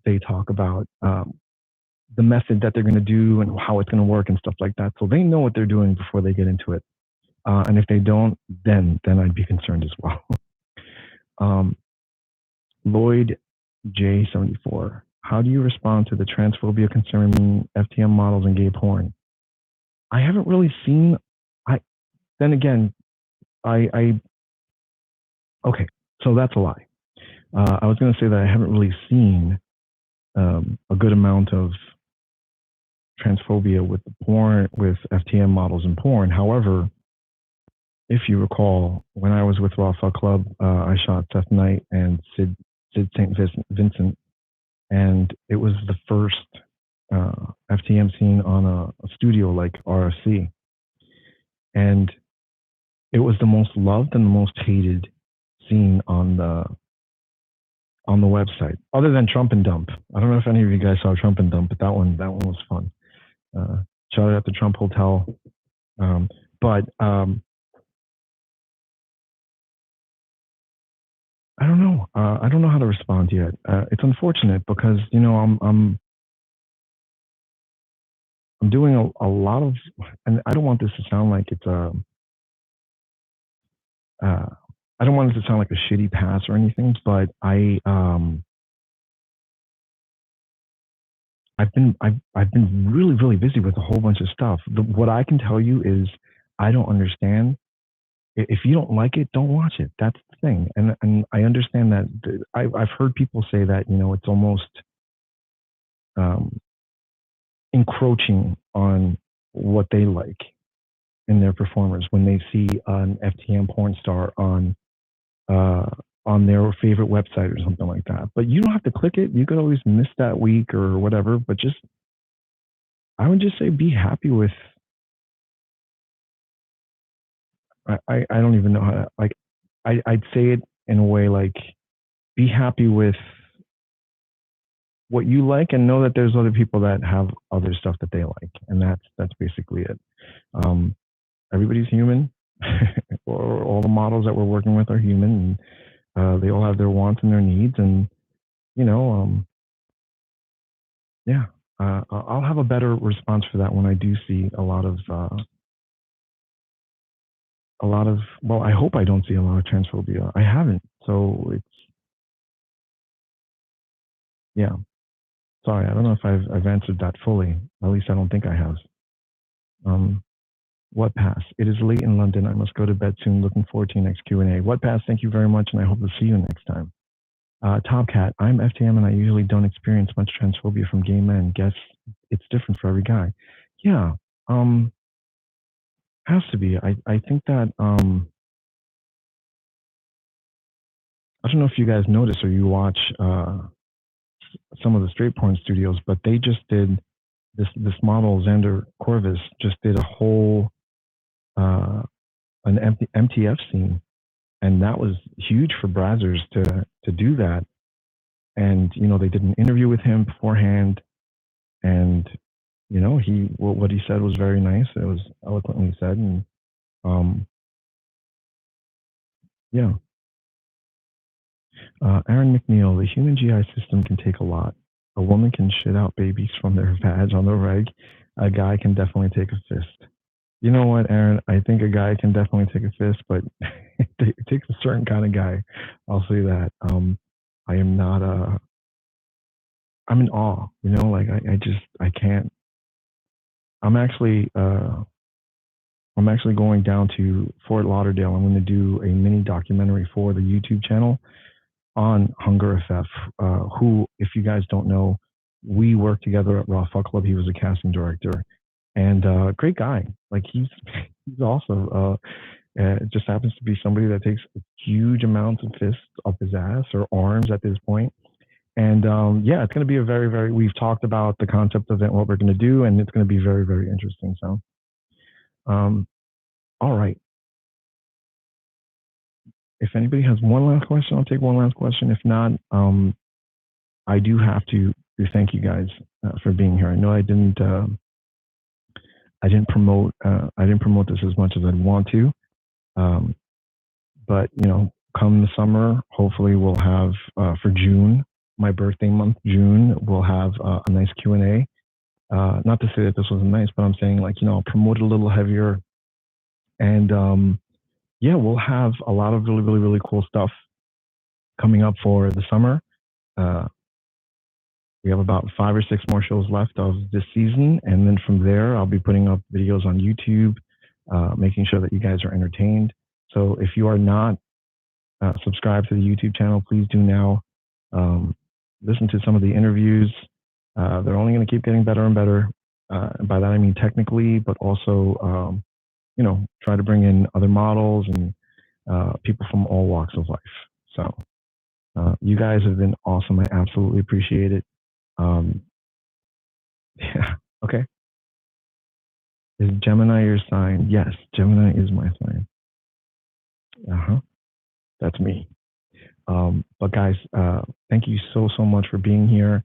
they talk about the method that they're going to do and how it's going to work and stuff like that. So they know what they're doing before they get into it. And if they don't, then I'd be concerned as well. Lloyd J74, how do you respond to the transphobia concerning FTM models and gay porn? I haven't really seen. Then again, okay, so that's a lie. I was going to say that I haven't really seen a good amount of transphobia with porn, with FTM models and porn. However, if you recall, when I was with Raw Fuck Club, I shot Seth Knight and Sid St. Vincent, and it was the first FTM scene on a studio like RFC, and it was the most loved and the most hated scene on the website, other than Trump and Dump. I don't know if any of you guys saw Trump and Dump, but that one was fun. Shout out at the Trump Hotel. But I don't know. I don't know how to respond yet. It's unfortunate because I'm doing a lot of, and I don't want this to sound like it's I don't want it to sound like a shitty pass or anything, but I've been really really busy with a whole bunch of stuff. What I can tell you is I don't understand. If you don't like it, don't watch it. That's the thing. And I understand that. I've heard people say that it's almost encroaching on what they like in their performers when they see an FTM porn star on on their favorite website or something like that. But you don't have to click it. You could always miss that week or whatever. But just, I would just say, be happy with. I don't even know how to, like. I'd say it in a way like, be happy with what you like and know that there's other people that have other stuff that they like, and that's basically it. Um, Everybody's human. Or all the models that we're working with are human, and they all have their wants and their needs, and you know, yeah. I'll have a better response for that when I do see a lot of. Well, I hope I don't see a lot of transphobia. I haven't, so it's yeah. Sorry, I don't know if I've answered that fully. At least I don't think I have. Um, what pass? It is late in London. I must go to bed soon. Looking forward to your next Q&A. What pass? Thank you very much, and I hope to see you next time. Topcat, I'm FTM and I usually don't experience much transphobia from gay men. Guess it's different for every guy. Yeah, has to be. I think that I don't know if you guys notice or you watch some of the straight porn studios, but they just did this model Xander Corvus just did a whole an MTF scene, and that was huge for Brazzers to do that. And you know, they did an interview with him beforehand, and you know, what he said was very nice. It was eloquently said, and yeah. Aaron McNeil, the human GI system can take a lot. A woman can shit out babies from their vag on the reg. A guy can definitely take a fist. You know what, Aaron? I think a guy can definitely take a fist, but it takes a certain kind of guy. I'll say that. I am not I'm in awe, you know, like I can't. I'm actually going down to Fort Lauderdale. I'm going to do a mini documentary for the YouTube channel on Hunger FF, who, if you guys don't know, we worked together at Raw Fuck Club. He was a casting director, and great guy. Like he's also it just happens to be somebody that takes huge amounts of fists up his ass or arms at this point. And yeah, it's going to be a very, very. We've talked about the concept of it, what we're going to do, and it's going to be very, very interesting. So, all right. If anybody has one last question, I'll take one last question. If not, I do have to thank you guys for being here. I know I didn't promote this as much as I'd want to, but you know, come the summer, hopefully we'll have for June, my birthday month, June, we'll have a nice Q&A. Not to say that this wasn't nice, but I'm saying, like, you know, I'll promote it a little heavier, and yeah, we'll have a lot of really, really, really cool stuff coming up for the summer. We have about 5 or 6 more shows left of this season, and then from there, I'll be putting up videos on YouTube, making sure that you guys are entertained. So if you are not subscribed to the YouTube channel, please do now. Listen to some of the interviews. They're only going to keep getting better and better. And by that I mean technically, but also, you know, try to bring in other models and people from all walks of life. So you guys have been awesome. I absolutely appreciate it. Yeah. Okay. Is Gemini your sign? Yes, Gemini is my sign. That's me. But guys, thank you so much for being here.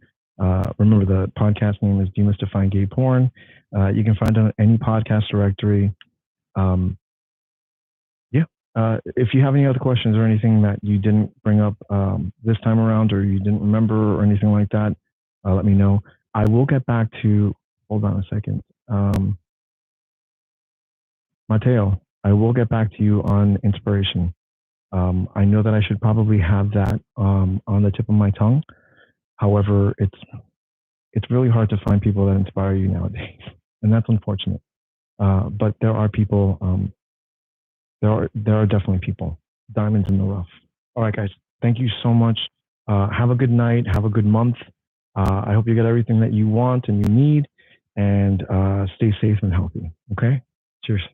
Remember, the podcast name is Demystifying Gay Porn. You can find it on any podcast directory. Yeah. If you have any other questions or anything that you didn't bring up this time around, or you didn't remember or anything like that, let me know. I will get back to. Hold on a second. Mateo, I will get back to you on inspiration. I know that I should probably have that on the tip of my tongue. However, it's really hard to find people that inspire you nowadays, and that's unfortunate. But there are people. There are definitely people, diamonds in the rough. All right, guys. Thank you so much. Have a good night. Have a good month. I hope you get everything that you want and you need, and stay safe and healthy. Okay. Cheers.